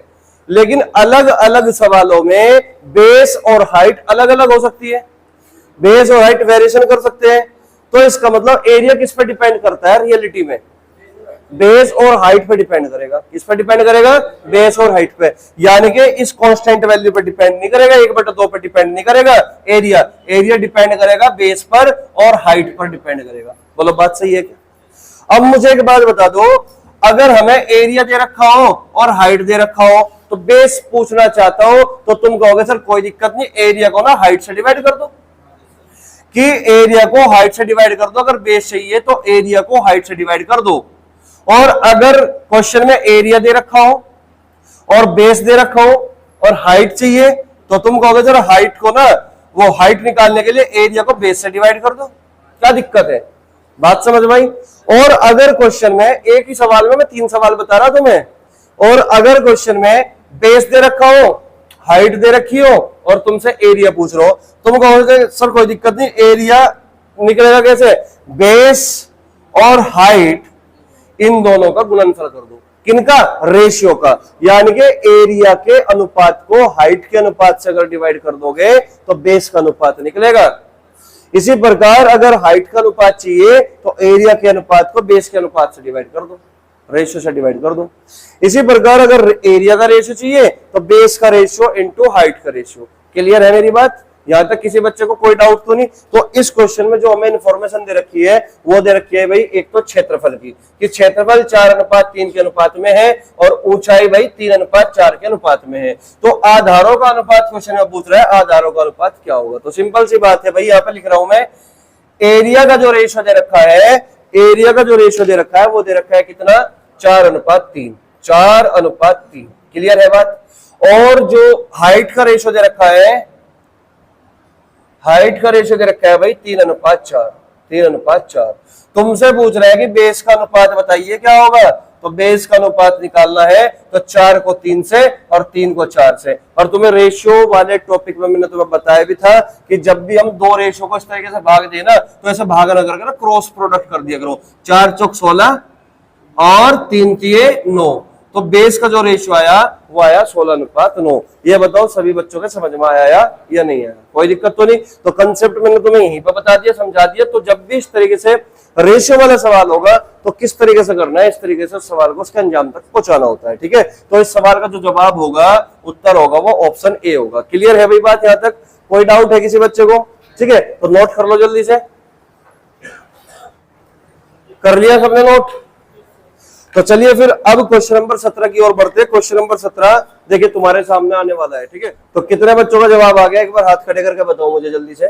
लेकिन अलग अलग सवालों में बेस और हाइट अलग अलग हो सकती है, बेस और हाइट वेरिएशन कर सकते हैं, तो इसका मतलब एरिया किस पे डिपेंड करता है, रियलिटी में बेस और हाइट पे डिपेंड करेगा। किस पे डिपेंड करेगा, बेस और हाइट पे, यानी कि इस कांस्टेंट वैल्यू पे डिपेंड नहीं करेगा, 1/2 पे डिपेंड नहीं करेगा, एरिया डिपेंड करेगा बेस पर और हाइट पर डिपेंड करेगा। बोलो बात सही है क्या। अब मुझे एक बात बता दो, अगर हमें एरिया दे रखा हो और हाइट दे रखा हो तो बेस पूछना चाहता हो तो तुम कहोगे सर कोई दिक्कत नहीं, एरिया को ना हाइट से डिवाइड कर दो, कि एरिया को हाइट से डिवाइड कर दो, अगर बेस चाहिए तो एरिया को हाइट से डिवाइड कर दो। और अगर क्वेश्चन में एरिया दे रखा हो और बेस दे रखा हो और हाइट चाहिए तो तुम कहोगे सर हाइट को ना, वो हाइट निकालने के लिए एरिया को बेस से डिवाइड कर दो, क्या दिक्कत है, बात समझ में आई। और अगर क्वेश्चन में एक ही सवाल में मैं 3 सवाल बता रहा तुम्हें, और अगर क्वेश्चन में बेस दे रखा हो, हाइट दे रखी हो और तुमसे एरिया पूछ रहे हो, तुम कहोगे सर कोई दिक्कत नहीं, एरिया निकलेगा कैसे, बेस और हाइट इन दोनों का गुणनफल कर दो। किनका, रेशियो का, यानी कि एरिया के अनुपात को हाइट के अनुपात से अगर डिवाइड कर दोगे तो बेस का अनुपात निकलेगा। इसी प्रकार अगर हाइट का अनुपात चाहिए तो एरिया के अनुपात को बेस के अनुपात से डिवाइड कर दो, रेशियो से डिवाइड कर दो। इसी प्रकार अगर एरिया का रेशियो चाहिए तो बेस का रेशियो इंटू हाइट का रेशियो। क्लियर है मेरी बात, यहां तक किसी बच्चे को कोई डाउट तो नहीं। तो इस क्वेश्चन में जो हमें इंफॉर्मेशन दे रखी है वो दे रखी है भाई, एक तो क्षेत्रफल की, कि क्षेत्रफल 4:3 के अनुपात में है और ऊंचाई भाई 3:4 के अनुपात में है। तो आधारों का अनुपात क्वेश्चन में पूछ रहा है, आधारों का अनुपात क्या होगा। तो सिंपल सी बात है भाई, यहां पे लिख रहा हूं मैं, एरिया का जो रेशियो दे रखा है, एरिया का जो रेशियो दे रखा है वो दे रखा है कितना, 4:3, 4:3। क्लियर है बात। और जो हाइट का रेशियो दे रखा है, हाइट का रेशियो दे रखा है भाई 3:4, 3:4। तुमसे पूछ रहा है कि बेस का अनुपात बताइए क्या होगा, तो बेस का अनुपात निकालना है तो 4 को 3 से और 3 को 4 से। और तुम्हें रेशियो वाले टॉपिक में मैंने तुम्हें बताया भी था कि जब भी हम दो रेशियो को इस तरीके से भाग देना तो ऐसे भाग ना करके ना क्रॉस प्रोडक्ट कर दिया करो, 4 चौक 16 और 3 तिये 9। तो बेस का जो रेशियो आया वो आया 16:9। ये बताओ सभी बच्चों के समझ में आया या नहीं आया, कोई दिक्कत तो नहीं। तो कंसेप्ट मैंने तुम्हें यहीं पर बता दिया, समझा दिया। तो जब भी इस तरीके से रेशियो वाला सवाल होगा तो किस तरीके से करना है, इस तरीके से सवाल को उसके अंजाम तक पहुंचाना होता है, ठीक है। तो इस सवाल का जो जवाब होगा, उत्तर होगा, वो ऑप्शन ए होगा। क्लियर है भाई बात, यहां तक कोई डाउट है किसी बच्चे को, ठीक है। तो नोट कर लो जल्दी से, कर लिया सबने नोट। तो चलिए फिर अब क्वेश्चन नंबर 17 की ओर बढ़ते हैं। क्वेश्चन नंबर 17 देखिए तुम्हारे सामने आने वाला है, ठीक है। तो कितने बच्चों का जवाब आ गया, एक बार हाथ खड़े करके बताओ मुझे जल्दी से।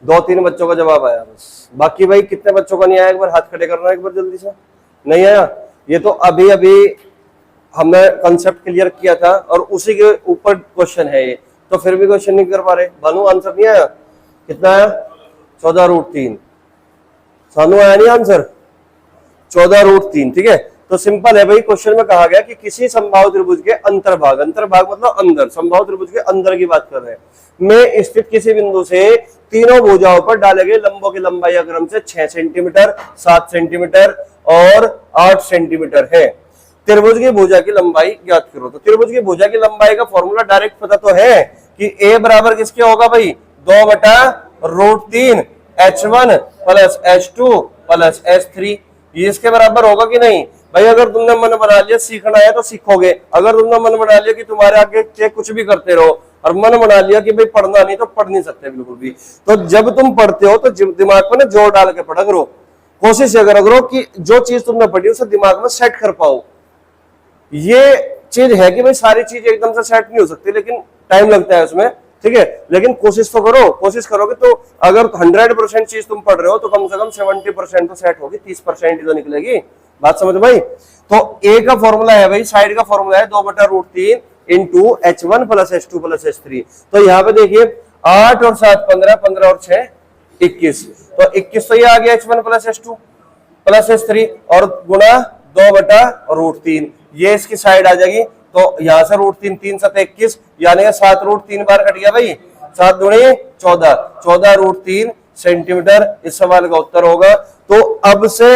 2-3 बच्चों का जवाब आया बस, बाकी भाई कितने बच्चों का नहीं आया, एक बार हाथ खड़े करना एक बार जल्दी से। नहीं आया, ये तो अभी अभी हमने कंसेप्ट क्लियर किया था और उसी के ऊपर क्वेश्चन है ये, तो फिर भी क्वेश्चन नहीं कर पा रहे। भानु आंसर नहीं आया, कितना आया, 14√3। सानू आया नहीं आंसर, 14√3, ठीक है। तो सिंपल है भाई, क्वेश्चन में कहा गया कि किसी समबाहु त्रिभुज के अंतर्भाग, अंतर्भाग मतलब अंदर, समबाहु त्रिभुज के अंदर की बात कर रहे हैं, में स्थित किसी बिंदु से तीनों भुजाओं पर डाले गए लंबों की लंबाई क्रम से 6 सेंटीमीटर, 7 सेंटीमीटर और 8 सेंटीमीटर है। त्रिभुज की भुजा की लंबाई ज्ञात करो। तो त्रिभुज की भुजा की लंबाई का फॉर्मूला डायरेक्ट पता तो है कि ए बराबर किसके होगा भाई, 2/√3 H1 plus H2 plus H3। ये इसके बराबर होगा कि नहीं भाई। अगर तुमने मन बना लिया सीखना है तो सीखोगे, अगर तुमने मन बना लिया कि तुम्हारे आगे चेक कुछ भी करते रहो और मन बना लिया कि भाई पढ़ना नहीं तो पढ़ नहीं सकते बिल्कुल भी। तो जब तुम पढ़ते हो तो दिमाग में ना जोर डाल के पढ़ा करो, कोशिश अगर करो कि जो चीज तुमने पढ़ी उसे दिमाग में सेट कर पाओ। ये चीज है कि भाई सारी चीज एकदम से सेट नहीं हो सकती, लेकिन टाइम लगता है उसमें, ठीक है। लेकिन कोशिश तो करो, कोशिश करोगे तो अगर 100% चीज तुम पढ़ रहे हो तो कम से कम 70% तो सेट होगी, 30% ही तो निकलेगी। बात समझ भाई। तो ए का फॉर्मूला है भाई, साइड का फॉर्मूला है 2/√3 into H1 plus H2 plus H3। तो यहाँ पे देखिए 8 और 7 15, 15 और 6 21। तो 21 तो ये आ गया H1 plus H2 plus H3 और गुणा 2/√3, ये इसकी साइड आ जाएगी। तो यहां से √3, 3 7 21, यानी 7√3 बार कट गया भाई, 7 दूनी 14, 14√3 सेंटीमीटर इस सवाल का उत्तर होगा। तो अब से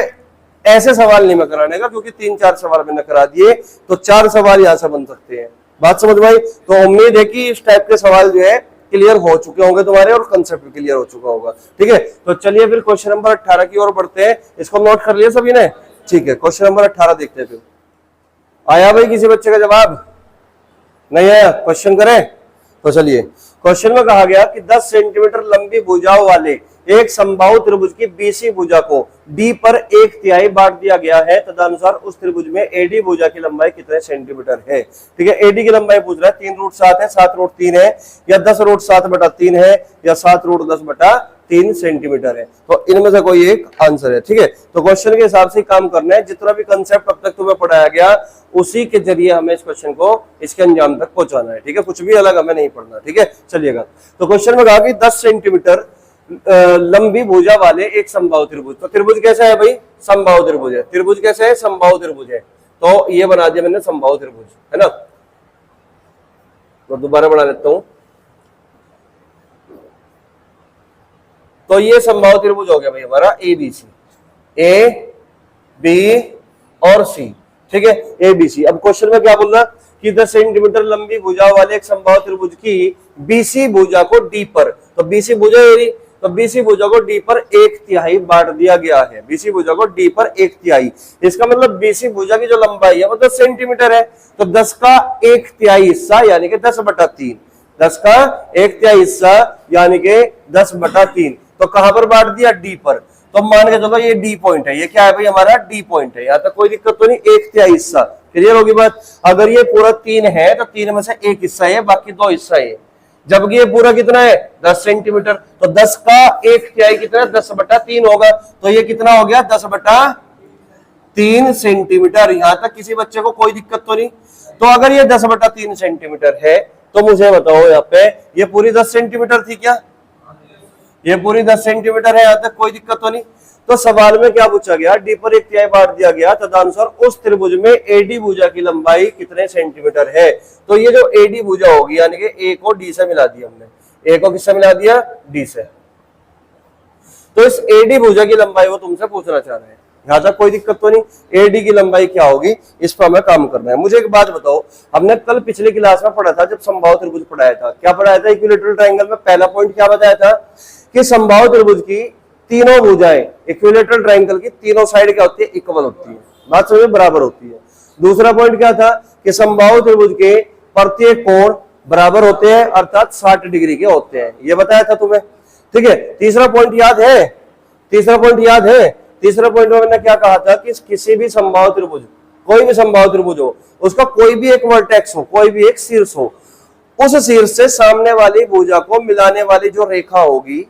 ऐसे सवाल नहीं मैं कराने का, क्योंकि 3-4 सवाल मैंने करा दिए, तो 4 सवाल यहां से बन सकते हैं। बात समझ भाई। तो उम्मीद है कि इस टाइप के सवाल जो है क्लियर हो चुके होंगे तुम्हारे और कंसेप्ट भी क्लियर हो चुका होगा, ठीक है। तो चलिए फिर क्वेश्चन नंबर 18 की ओर बढ़ते हैं। इसको नोट कर लिया सभी ने, ठीक है। क्वेश्चन नंबर 18 देखते हैं। फिर आया भाई किसी बच्चे का जवाब, नहीं आया, क्वेश्चन करें। तो चलिए, क्वेश्चन में कहा गया कि 10 सेंटीमीटर लंबी भुजाओं वाले एक समबाहु त्रिभुज की बीसी भुजा को डी पर 1/3 बांट दिया गया है, तदनुसार उस त्रिभुज में एडी भुजा की लंबाई कितने सेंटीमीटर है। ठीक है, एडी की लंबाई पूछ रहा है, 3√7 है, 7√3 है, या 10√7/3 है, या 7√10/3 सेंटीमीटर है। तो इनमें से कोई एक आंसर है, ठीक है। तो क्वेश्चन के हिसाब से काम करना है, जितना भी कंसेप्ट अब तक तुम्हें पढ़ाया गया उसी के जरिए हमें इस क्वेश्चन को इसके अंजाम तक पहुंचाना है, ठीक है। कुछ भी अलग हमें नहीं पढ़ना, ठीक है। चलिएगा, तो क्वेश्चन में कहा कि 10 सेंटीमीटर लंबी भुजा वाले एक समबाहु त्रिभुज। तो त्रिभुज कैसा है भाई? समबाहु त्रिभुज है। त्रिभुज कैसे है? समबाहु त्रिभुज है। तो ये बना दिया मैंने समबाहु त्रिभुज, है ना। तो दोबारा बना लेता हूं। तो ये समबाहु त्रिभुज हो गया भाई हमारा A B C, A B और सी, ठीक है, ए बी सी। अब क्वेश्चन में क्या बोल रहा कि 10 सेंटीमीटर लंबी भुजा वाले एक समबाहु त्रिभुज की बीसी भुजा को डी पर, तो बीसी भुजा एरी, तो बीसी भुजा को डी पर 1/3 बांट दिया गया है, बीसी भुजा को डी पर 1/3। इसका मतलब बीसी भुजा की जो लंबाई है वो 10 सेंटीमीटर है, तो 10 का 1/3 हिस्सा यानी कि 10/3, 10 का 1/3 हिस्सा यानी कि 10/3, तो कहां पर बांट दिया, डी पर। तो मान के चलो ये डी पॉइंट है, ये क्या है भाई हमारा डी पॉइंट है, यहां तक कोई दिक्कत तो नहीं, 1/3 हिस्सा, क्लियर होगी बात। अगर ये पूरा 3 है तो 3 में से 1 हिस्सा है, बाकी 2 हिस्सा है, जबकि ये पूरा कितना है 10 सेंटीमीटर, तो 10 का 1/3 कितना, 10/3 होगा, तो ये कितना हो गया 10/3 सेंटीमीटर। यहां तक किसी बच्चे को कोई दिक्कत तो नहीं। तो अगर ये 10/3 सेंटीमीटर है तो मुझे बताओ यहाँ पे ये पूरी 10 सेंटीमीटर थी क्या, ये पूरी 10 सेंटीमीटर है, यहां तक कोई दिक्कत तो नहीं। तो सवाल में क्या पूछा गया, डी पर 1/3 बांट दिया गया, तदनुसार उस त्रिभुज में एडी भुजा की लंबाई कितने सेंटीमीटर है। तो ये जो एडी भुजा होगी यानी कि ए को डी से मिला दिया हमने, ए को किससे मिला दिया, डी से। तो इस एडी भुजा की लंबाई वो तुमसे पूछना चाह रहे हैं, यहां तक कोई दिक्कत तो नहीं। एडी की लंबाई क्या होगी इस पर हमें काम करना है। मुझे एक बात बताओ, हमने कल पिछली क्लास में पढ़ा था, जब समबाहु त्रिभुज पढ़ाया था, क्या पढ़ाया था, इक्विलैटरल ट्रायंगल में पहला पॉइंट क्या बताया था कि समबाहु त्रिभुज की तीनों भुजाएं, इक्विलैटरल ट्रायंगल की तीनों साइड क्या होती है, इक्वल होती है, बात समझ में, बराबर होती है। दूसरा पॉइंट क्या था कि समबाहु त्रिभुज के प्रत्येक कोण बराबर होते हैं, अर्थात 60 डिग्री के होते हैं, ये बताया था तुम्हें, ठीक है। तीसरा पॉइंट याद है, तीसरा पॉइंट याद है, तीसरा पॉइंट में मैंने क्या कहा था कि किसी भी समबाहु त्रिभुज, कोई भी समबाहु त्रिभुज हो, उसका कोई भी एक वर्टेक्स हो, कोई भी एक शीर्ष हो, उस शीर्ष से सामने वाली भुजा को मिलाने वाली जो रेखा होगी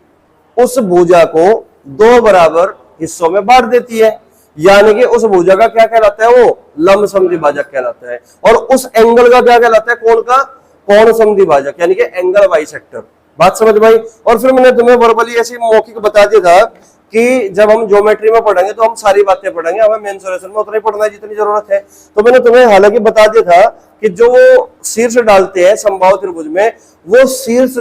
उस भुजा को 2 बराबर हिस्सों में बांट देती है, यानी कि उस भुजा का क्या कहलाता है, वो लंब समद्विभाजक कहलाता है। और उस एंगल का क्या कहलाता है, कोण का, कोण समद्विभाजक, यानी कि एंगल बाइसेक्टर। बात समझ भाई। और फिर मैंने तुम्हें वर्बली ऐसी मौखिक बता दिया था कि जब हम ज्योमेट्री में पढ़ेंगे तो हम सारी बातें पढ़ेंगे, हमें मेंसुरेशन में उतना ही पढ़ना है जितनी जरूरत है। तो मैंने तुम्हें हालांकि बता दिया था कि जो शीर्ष डालते हैं समबाहु त्रिभुज में वो शीर्ष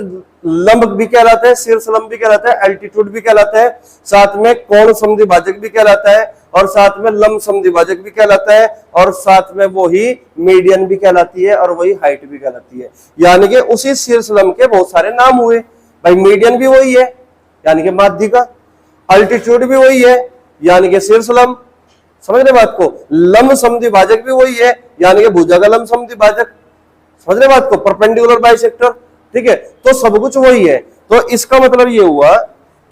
लंब भी कहलाता है, शीर्ष लंब भी कहलाता है, एल्टीट्यूड भी कहलाता है, साथ में कोण समद्विभाजक भी कहलाता है, और साथ में लंब समद्विभाजक भी कहलाता है, और साथ में वही मीडियन भी कहलाती है, और वही हाइट भी कहलाती है। यानी कि उसी शीर्ष लंब के बहुत सारे नाम हुए भाई। मीडियन भी वही है यानी कि माध्यिका, अल्टीट्यूड भी वही है यानी कि शीर्ष लंब, समझ रहे बात को, लंब समद्विभाजक भी वही है यानी कि भुजा का लंब समद्विभाजक, समझ रहे बात को, परपेंडिकुलर बाइसेक्टर, ठीक है। तो सब कुछ वही है। तो इसका मतलब ये हुआ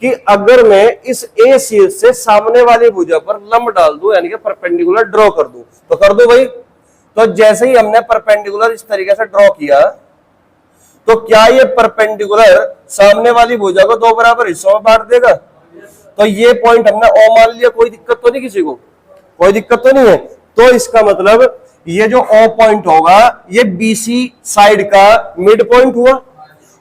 कि अगर मैं इस ए शीर्ष से सामने वाली भुजा पर लंब डाल दूं यानी कि परपेंडिकुलर ड्रॉ कर दूं, तो कर दो भाई। तो जैसे ही हमने परपेंडिकुलर इस तरीके से ड्रॉ किया तो क्या ये परपेंडिकुलर सामने वाली भुजा को 2 बराबर हिस्सों में बांट देगा। तो ये पॉइंट हमने ओ मान लिया, कोई दिक्कत तो नहीं, किसी को कोई दिक्कत तो नहीं है। तो इसका मतलब ये जो ओ पॉइंट होगा ये बीसी साइड का मिड पॉइंट हुआ,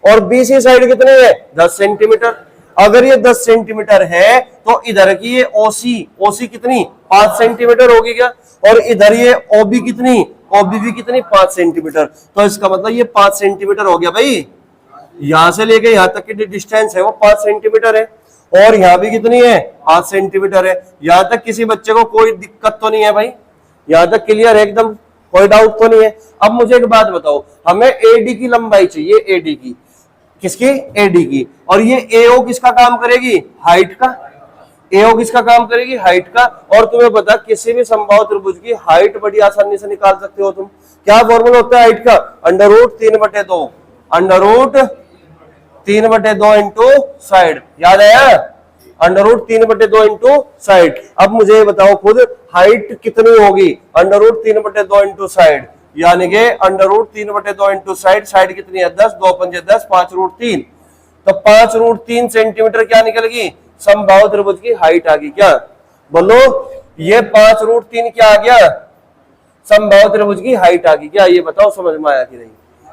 और बीसी साइड कितने है 10 सेंटीमीटर। अगर ये 10 सेंटीमीटर है तो इधर की ये ओसी, ओसी कितनी 5 सेंटीमीटर होगी क्या, और इधर ये ओबी कितनी, ओबी भी कितनी 5 सेंटीमीटर। तो इसका मतलब ये 5 सेंटीमीटर हो गया भाई, यहां से लेके यहां तक की डिस्टेंस है वो 5 सेंटीमीटर है, और यहां भी कितनी है 5 सेंटीमीटर है। यहां तक किसी बच्चे को कोई दिक्कत तो नहीं है भाई, यहां तक क्लियर है एकदम, कोई डाउट तो नहीं है। अब मुझे एक बात बताओ, हमें एडी की लंबाई चाहिए, एडी की, किसकी, एडी की, और ये एओ किसका काम करेगी, हाइट का, एओ किसका काम करेगी, हाइट का। और तुम्हें पता किसी भी समबाहु त्रिभुज की हाइट बड़ी आसानी से निकाल सकते हो तुम। क्या फॉर्मूला होता है हाइट का, √3/2, √3/2 इंटू साइड, याद आया, √3/2 इंटू साइड। अब मुझे बताओ खुद हाइट कितनी होगी, √3/2 इंटू साइड, यानी कि √3/2 इंटू साइड, साइड कितनी है 10, 2 पंजे 10, 5√3, तो 5√3 सेंटीमीटर क्या निकलेगी, समबाहु त्रिभुज की हाइट आ गई। क्या बोलो, ये 5√3 क्या आ गया, समबाहु त्रिभुज की हाइट आ गई। क्या ये बताओ समझ में आया कि नहीं,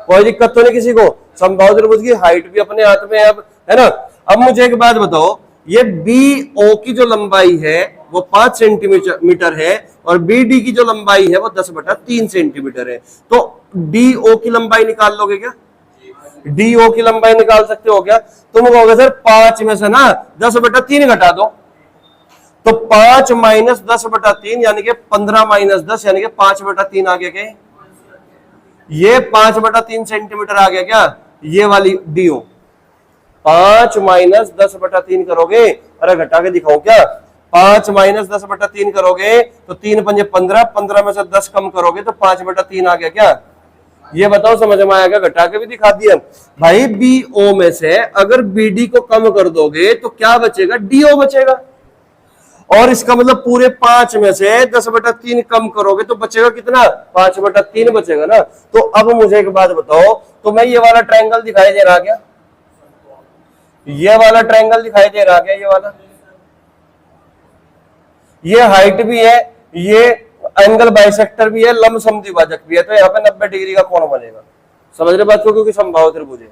कोई दिक्कत तो नहीं किसी को। समबाहु त्रिभुज की हाइट भी अपने हाथ में अब, है ना। अब मुझे एक बात बताओ, ये बी ओ की जो लंबाई है वो 5 सेंटीमीटर है और BD की जो लंबाई है वो 10/3 सेंटीमीटर है। तो DO की लंबाई निकाल लोगे क्या? DO की लंबाई निकाल सकते हो क्या? तुम कहोगे सर 5 में से ना 10/3 घटा दो, तो 5 - 10/3 यानी कि 15 - 10 यानी कि 5/3 आ गया क्या? ये 5/3 सेंटीमीटर आ गया क्या? ये वाली DO 5 - 10/3 करोगे, अरे घटा के दिखाओ क्या? 5 - 10/3 करोगे तो 3 पंजे 15, 15 में से 10 कम करोगे तो 5/3 आ गया क्या? ये बताओ समझ में आएगा? घटा के भी दिखा दिया भाई। BO में से अगर BD को कम कर दोगे तो क्या बचेगा? DO बचेगा। और इसका मतलब पूरे 5 में से 10/3 कम करोगे तो बचेगा कितना? 5/3 बचेगा ना। तो अब मुझे एक बात बताओ, तो मैं ये वाला ट्रायंगल दिखाई दे रहा क्या? ये वाला ट्रायंगल दिखाई दे रहा क्या? ये वाला, ये हाइट भी है, ये एंगल बाइसेक्टर भी है, लंब समद्विभाजक भी है, तो यहाँ पे 90 डिग्री का कोण बनेगा। समझ रहे बात को? क्योंकि समबाहु त्रिभुज है।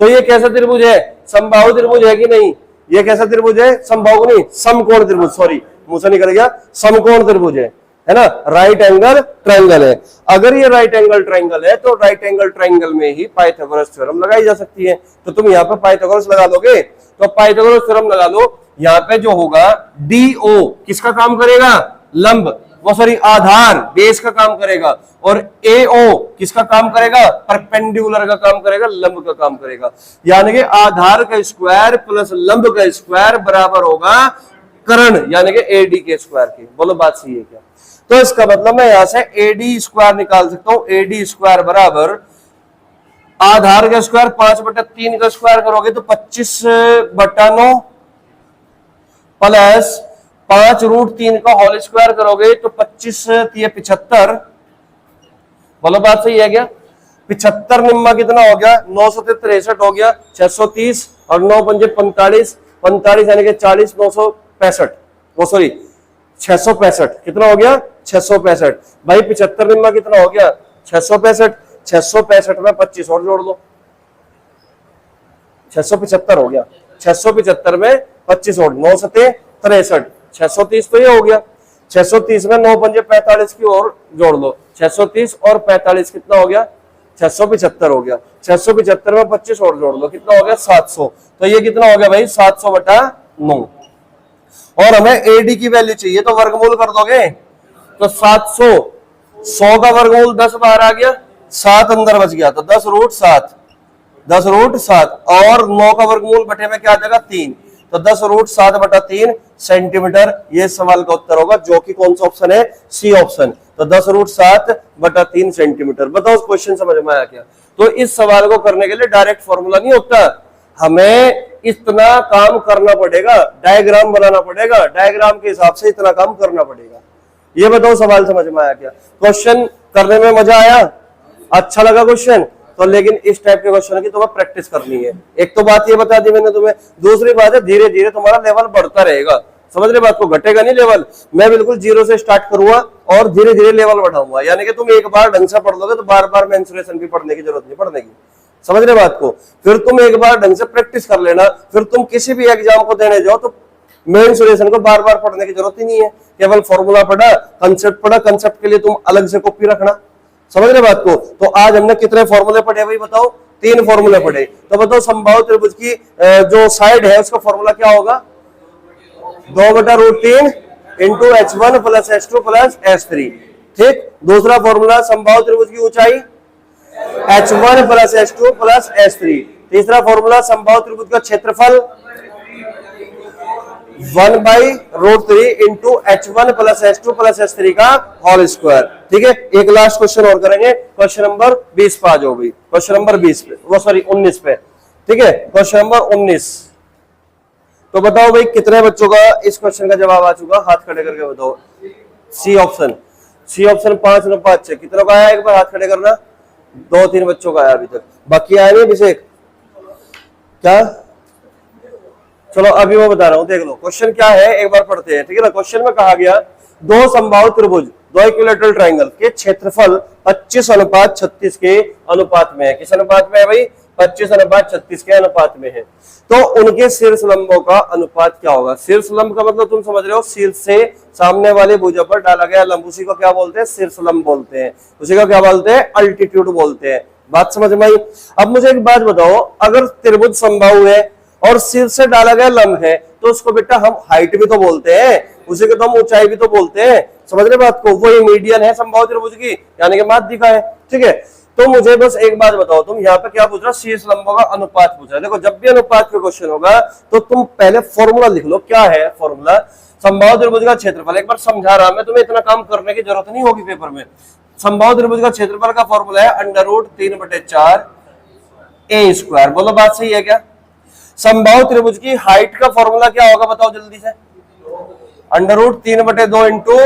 तो ये कैसा त्रिभुज है? समबाहु त्रिभुज है कि नहीं? ये कैसा त्रिभुज है? समबाहु नहीं, समकोण त्रिभुज, सॉरी मुंह से निकल गया, समकोण त्रिभुज है ना? राइट एंगल ट्रायंगल है। अगर ये राइट एंगल ट्रायंगल है तो राइट एंगल ट्रायंगल में ही पाइथागोरस थ्योरम लगाई जा सकती है। तो तुम यहाँ पे पाइथागोरस लगा दोगे, तो पाइथागोरस थ्योरम लगा लो। यहाँ पे जो होगा DO किसका काम करेगा? लंब, वो सॉरी आधार, बेस का काम करेगा। और AO किसका काम करेगा? परपेंडिकुलर का काम करेगा, लंब का काम करेगा। यानी कि आधार का स्क्वायर प्लस लंब का स्क्वायर बराबर होगा कर्ण यानी कि AD के स्क्वायर के। बोलो बात सही है क्या? तो इसका मतलब मैं यहां से AD स्क्वायर निकाल सकता हूं। AD स्क्वायर बराबर आधार का स्क्वायर 5/3 का स्क्वायर करोगे तो 25/9 प्लस 5√3 का होल स्क्वायर करोगे तो 25 75। बोलो बात सही है क्या? 75 निम्मा कितना हो गया? 963 हो गया, 630 और 9 पंजे 45, 45 यानी कि 40, 965, वो सॉरी 665 कितना हो गया? 665। भाई 75 निम्मा कितना हो गया? 665। 665 में 25 और जोड़ लो, 675 हो गया। 675 में 25 और 9 सते 63, 630 तो ये हो गया। 630 में 9 पंजे 45 की और जोड़ लो, 630 और 45 कितना हो गया? 675 हो गया। 675 में 25 और जोड़ लो, कितना हो गया? 700। तो ये कितना हो गया भाई? 700/9। और हमें AD की वैल्यू चाहिए तो वर्गमूल कर दोगे, तो 700, 100 का वर्गमूल 10 बाहर आ गया, 7 अंदर बच गया, तो 10√7, 10√7 और 9 का वर्गमूल बटे में क्या आ जाएगा? 3, तो 10√7/3 सेंटीमीटर। ये सवाल का उत्तर होगा, जो कि कौन सा ऑप्शन है? C option. तो 10√7/3 सेंटीमीटर। बताओ क्वेश्चन समझ में आया क्या? तो इस सवाल को करने के लिए डायरेक्ट फॉर्मूला नहीं होता, हमें इतना काम करना पड़ेगा, डायग्राम बनाना पड़ेगा, डायग्राम के हिसाब से इतना काम करना पड़ेगा। ये बताओ सवाल समझ में आया क्या? क्वेश्चन करने में मजा आया? अच्छा लगा क्वेश्चन? तो लेकिन इस टाइप के क्वेश्चन की तुम्हें प्रैक्टिस करनी है। एक तो बात ये बता दी मैंने तुम्हें, दूसरी बात है धीरे धीरे तुम्हारा लेवल बढ़ता रहेगा। समझ रहे बात को? घटेगा नहीं लेवल। मैं बिल्कुल 0 से स्टार्ट करूंगा और धीरे धीरे लेवल बढ़ाऊंगा। यानी कि तुम एक बार ढंग से पढ़ लोगे तो बार बार मेंसुरेशन भी पढ़ने की जरूरत नहीं पड़ने की। समझ रहे बात को? फिर तुम एक बार ढंग से प्रैक्टिस कर लेना, फिर तुम किसी भी एग्जाम को देने जाओ तो मेंसुरेशन को बार बार पढ़ने की जरूरत ही नहीं है। केवल फॉर्मूला पढ़ा, कंसेप्ट पढ़ा, कंसेप्ट के लिए तुम अलग से कॉपी रखना। समझ रहे बात को? तो आज हमने कितने फॉर्मूले पढ़े भाई बताओ? 3 फॉर्मूले पढ़े। तो बताओ समबाहु त्रिभुज की जो साइड है उसका फॉर्मूला क्या होगा? 2/√3 into H1 plus H2 plus H3। ठीक। दूसरा फॉर्मूला समबाहु त्रिभुज की ऊंचाई H1 plus H2 plus H3। तीसरा फॉर्मूला समबाहु त्रिभुज का क्षेत्रफल 1/√3 into H1 plus H2 plus H3 का होल स्क्वायर। ठीक है। एक लास्ट क्वेश्चन और करेंगे, क्वेश्चन नंबर 20 पे आ जाओ भाई। क्वेश्चन नंबर 20 पे, वो सॉरी 19 पे। ठीक है, क्वेश्चन नंबर 19। तो बताओ भाई कितने बच्चों का इस क्वेश्चन का जवाब आ चुका? हाथ खड़े करके बताओ। सी ऑप्शन, सी ऑप्शन 5 और 5 6 कितनों का आया? एक बार हाथ खड़े करना। 2-3 बच्चों का आया अभी तक, बाकी आया नहीं अभिषेक क्या? चलो अभी मैं बता रहा हूं, देख लो क्वेश्चन क्या है, एक बार पढ़ते हैं। ठीक है ना। क्वेश्चन में कहा गया दो समबाहु त्रिभुज, दो इक्विलैटरल ट्रायंगल के क्षेत्रफल 25:36 के अनुपात में है। किस अनुपात में है भाई? 25:36 के अनुपात में है। तो उनके शीर्ष लंबों का अनुपात क्या होगा? शीर्ष लंब का मतलब तुम समझ रहे हो, शीर्ष से सामने वाली भुजा पर डाला गया लंब, उसी को क्या बोलते हैं? शीर्ष लंब बोलते हैं। उसी को क्या बोलते हैं? अल्टीट्यूड बोलते हैं। बात समझ में आई? अब मुझे एक बात बताओ, अगर त्रिभुज समबाहु है और शीर्ष से डाला गया लंब है तो उसको बेटा हम हाइट भी तो बोलते हैं, उसी को तो हम ऊंचाई भी तो बोलते हैं। समझ रहे बात को? वही मीडियन है समबाहु त्रिभुज की, यानी कि माध्यिका है। ठीक है, तो मुझे बस एक बात बताओ, तुम यहाँ पे क्या पूछ रहा? शीर्ष लंबों का अनुपात पूछ रहा है। देखो, जब भी अनुपात का क्वेश्चन होगा तो तुम पहले फॉर्मूला लिख लो। क्या है फॉर्मूला? समबाहु त्रिभुज का क्षेत्रफल, एक बार समझा रहा मैं तुम्हें, इतना काम करने की जरूरत नहीं होगी पेपर में। समबाहु त्रिभुज का क्षेत्रफल का फॉर्मूला है √3/4 a²। बोलो बात सही है क्या? समबाहु त्रिभुज की हाइट का फॉर्मूला क्या होगा बताओ जल्दी से? √3/2 इंटू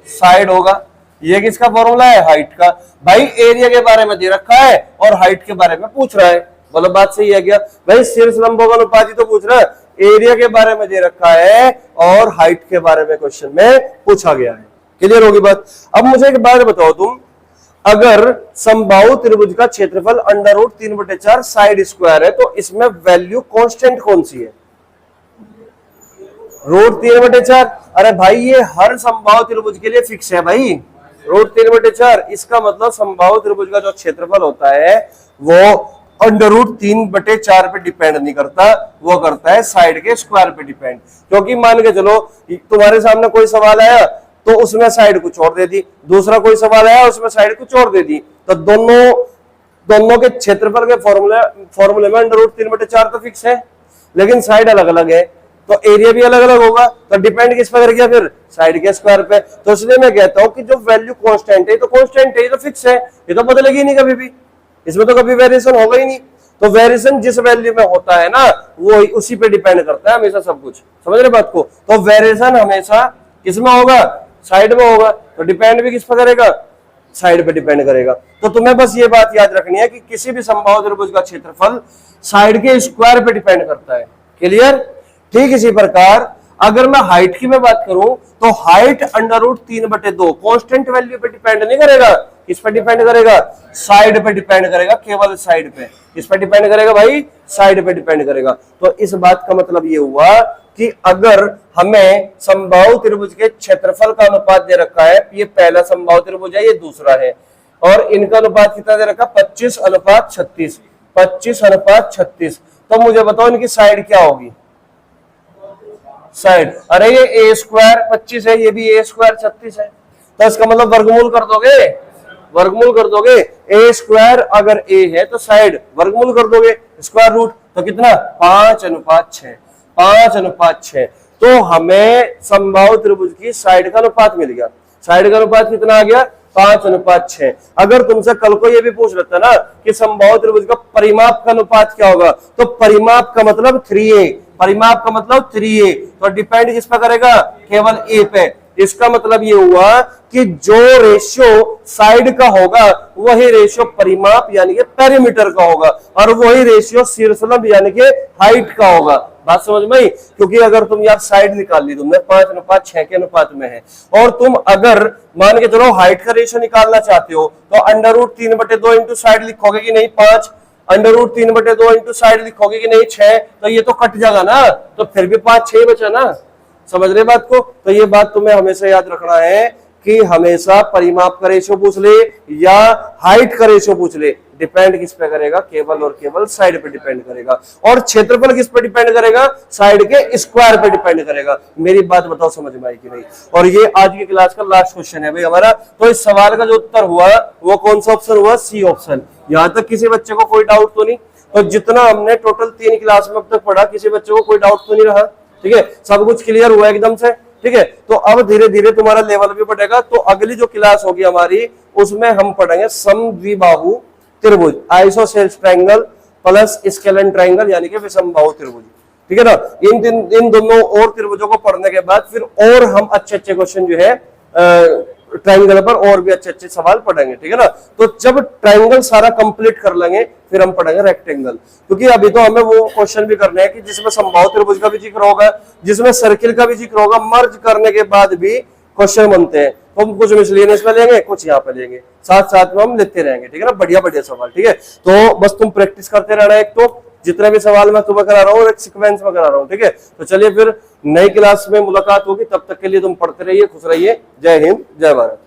साइड होगा। ये किसका फॉर्मूला है? हाइट का। भाई एरिया के बारे में दे रखा है और हाइट के बारे में पूछ रहा है। बोलो बात सही है क्या? भाई शीर्ष लंबों का अनुपात ही तो पूछ रहा है, एरिया के बारे में दे रखा है और हाइट के बारे में क्वेश्चन में पूछा गया है। क्लियर होगी बात? अब मुझे एक बात बताओ तुम, अगर समबाहु त्रिभुज का क्षेत्रफल √3/4 साइड स्क्वायर है तो इसमें वैल्यू कांस्टेंट कौन सी है? √3/4। अरे भाई ये हर समबाहु त्रिभुज के लिए फिक्स है भाई, √3/4। इसका मतलब समबाहु त्रिभुज का जो क्षेत्रफल होता है वो √3/4 पे डिपेंड नहीं करता, वो करता है साइड के स्क्वायर पे डिपेंड। क्योंकि मान के चलो तुम्हारे सामने कोई सवाल आया तो उसमें साइड कुछ और दे दी, दूसरा कोई सवाल आया उसमें साइड कुछ और दे दी, तो दोनों के क्षेत्रफल के फॉर्मूले में √3/4 तो फिक्स है, लेकिन साइड अलग अलग है तो एरिया भी अलग अलग होगा। तो डिपेंड किस पर कर गया? फिर साइड के स्क्वायर पे। तो इसलिए मैं कहता हूं कि जो वैल्यू कांस्टेंट है तो कांस्टेंट है, ये तो फिक्स है, ये तो बदलेगी नहीं कभी भी, इसमें तो कभी वेरिएशन होगा ही नहीं। तो वेरिएशन जिस वैल्यू में होता है ना वो उसी पे डिपेंड करता है हमेशा सब कुछ। समझ रहे बात को? तो वेरिएशन हमेशा किसमें होगा? साइड में होगा। तो डिपेंड भी किस पर करेगा? साइड पे डिपेंड करेगा। तो तुम्हें बस ये बात याद रखनी है कि किसी भी समबाहु त्रिभुज का क्षेत्रफल साइड के स्क्वायर पे डिपेंड करता है। क्लियर? ठीक इसी प्रकार अगर मैं हाइट की मैं बात करूं तो हाइट √3/2 कांस्टेंट वैल्यू पे डिपेंड नहीं करेगा। किस पे डिपेंड करेगा? साइड पे डिपेंड करेगा, केवल साइड पे। किस पे डिपेंड करेगा भाई? साइड पे डिपेंड करेगा। तो इस बात का मतलब ये हुआ कि अगर हमें समबाहु त्रिभुज के क्षेत्रफल का अनुपात दे रखा है, ये पहला समबाहु त्रिभुज है, ये दूसरा है, और इनका अनुपात कितना दे रखा? 25:36। 25:36। तो मुझे बताओ इनकी साइड क्या होगी? साइड, अरे ये a² 25 है, ये भी a² 36 है, तो इसका मतलब वर्गमूल कर दोगे, वर्गमूल कर दोगे। a² अगर a है तो साइड वर्गमूल कर दोगे, स्क्वायर रूट, तो कितना? 5:6। 5:6। तो हमें समबाहु त्रिभुज की साइड का अनुपात मिल गया। साइड का अनुपात कितना आ गया? 5:6। अगर तुमसे कल को ये भी पूछ लेता ना कि समबाहु त्रिभुज का परिमाप का अनुपात क्या होगा, तो परिमाप का मतलब 3a, परिमाप का मतलब 3a, तो डिपेंड किस पर करेगा? केवल a पे। इसका मतलब ये हुआ कि जो रेशियो साइड का होगा वही रेशियो परिमाप यानी कि पेरीमीटर का होगा, और वही रेशियो शीर्षलंब यानी कि हाइट का होगा। बात समझ में आई? क्योंकि अगर तुम यार साइड निकाल ली तुमने 5:6 के अनुपात में है, और तुम अगर मान के चलो हाइट का रेशियो निकालना चाहते हो तो √3/2 इंटू साइड लिखोगे कि नहीं 5, √3/2 इंटू साइड लिखोगे कि नहीं 6, तो ये तो कट जाएगा ना, तो फिर भी 5-6 बचा ना। समझ रहे बात को? तो ये बात तुम्हें हमेशा याद रखना है कि हमेशा परिमाप का रेशियो पूछ ले या हाइट का रेशियो पूछ ले, डिपेंड किस पे करेगा? केवल और केवल साइड पे डिपेंड करेगा। और क्षेत्रफल किस पे डिपेंड करेगा? साइड के स्क्वायर पे डिपेंड करेगा। मेरी बात बताओ समझ में आई कि नहीं? और ये आज की क्लास का लास्ट क्वेश्चन है भाई हमारा। तो इस सवाल का जो उत्तर हुआ वो कौन सा ऑप्शन हुआ? C option. यहां तक किसी बच्चे को कोई डाउट तो नहीं? तो जितना हमने टोटल 3 क्लास में अब तक पढ़ा, किसी बच्चे को कोई डाउट तो नहीं रहा? ठीक है, सब कुछ क्लियर हुआ एकदम से? ठीक है, तो अब धीरे धीरे तुम्हारा लेवल भी बढ़ेगा। तो अगली जो क्लास होगी हमारी उसमें हम पढ़ेंगे समद्विबाहु त्रिभुज, isosceles triangle plus scalene triangle यानी कि विषमबाहु त्रिभुज। ठीक है ना? इन दोनों और त्रिभुजों को पढ़ने के बाद फिर और हम अच्छे अच्छे क्वेश्चन जो है ट्रायंगल पर और भी अच्छे अच्छे सवाल पढ़ेंगे। ठीक है ना? तो जब ट्रायंगल सारा कंप्लीट कर लेंगे फिर हम पढ़ेंगे रेक्टेंगल, क्योंकि अभी तो हमें वो क्वेश्चन भी करने हैं कि जिसमें समबाहु त्रिभुज का भी जिक्र होगा, जिसमें सर्किल का भी जिक्र होगा, मर्ज करने के बाद भी क्वेश्चन बनते हैं। तो हम कुछ मिसलेनियस पे लेंगे, कुछ यहाँ पे लेंगे, साथ साथ में हम लेते रहेंगे, ठीक है ना, बढ़िया बढ़िया सवाल, ठीक है। तो बस तुम प्रैक्टिस करते रहना, एक तो जितने भी सवाल मैं तुम्हें करा रहा हूँ एक सीक्वेंस में करा रहा हूँ, ठीक है। तो चलिए फिर नई क्लास में मुलाकात होगी, तब तक के लिए तुम पढ़ते रहिए, खुश रहिए। जय हिंद, जय भारत।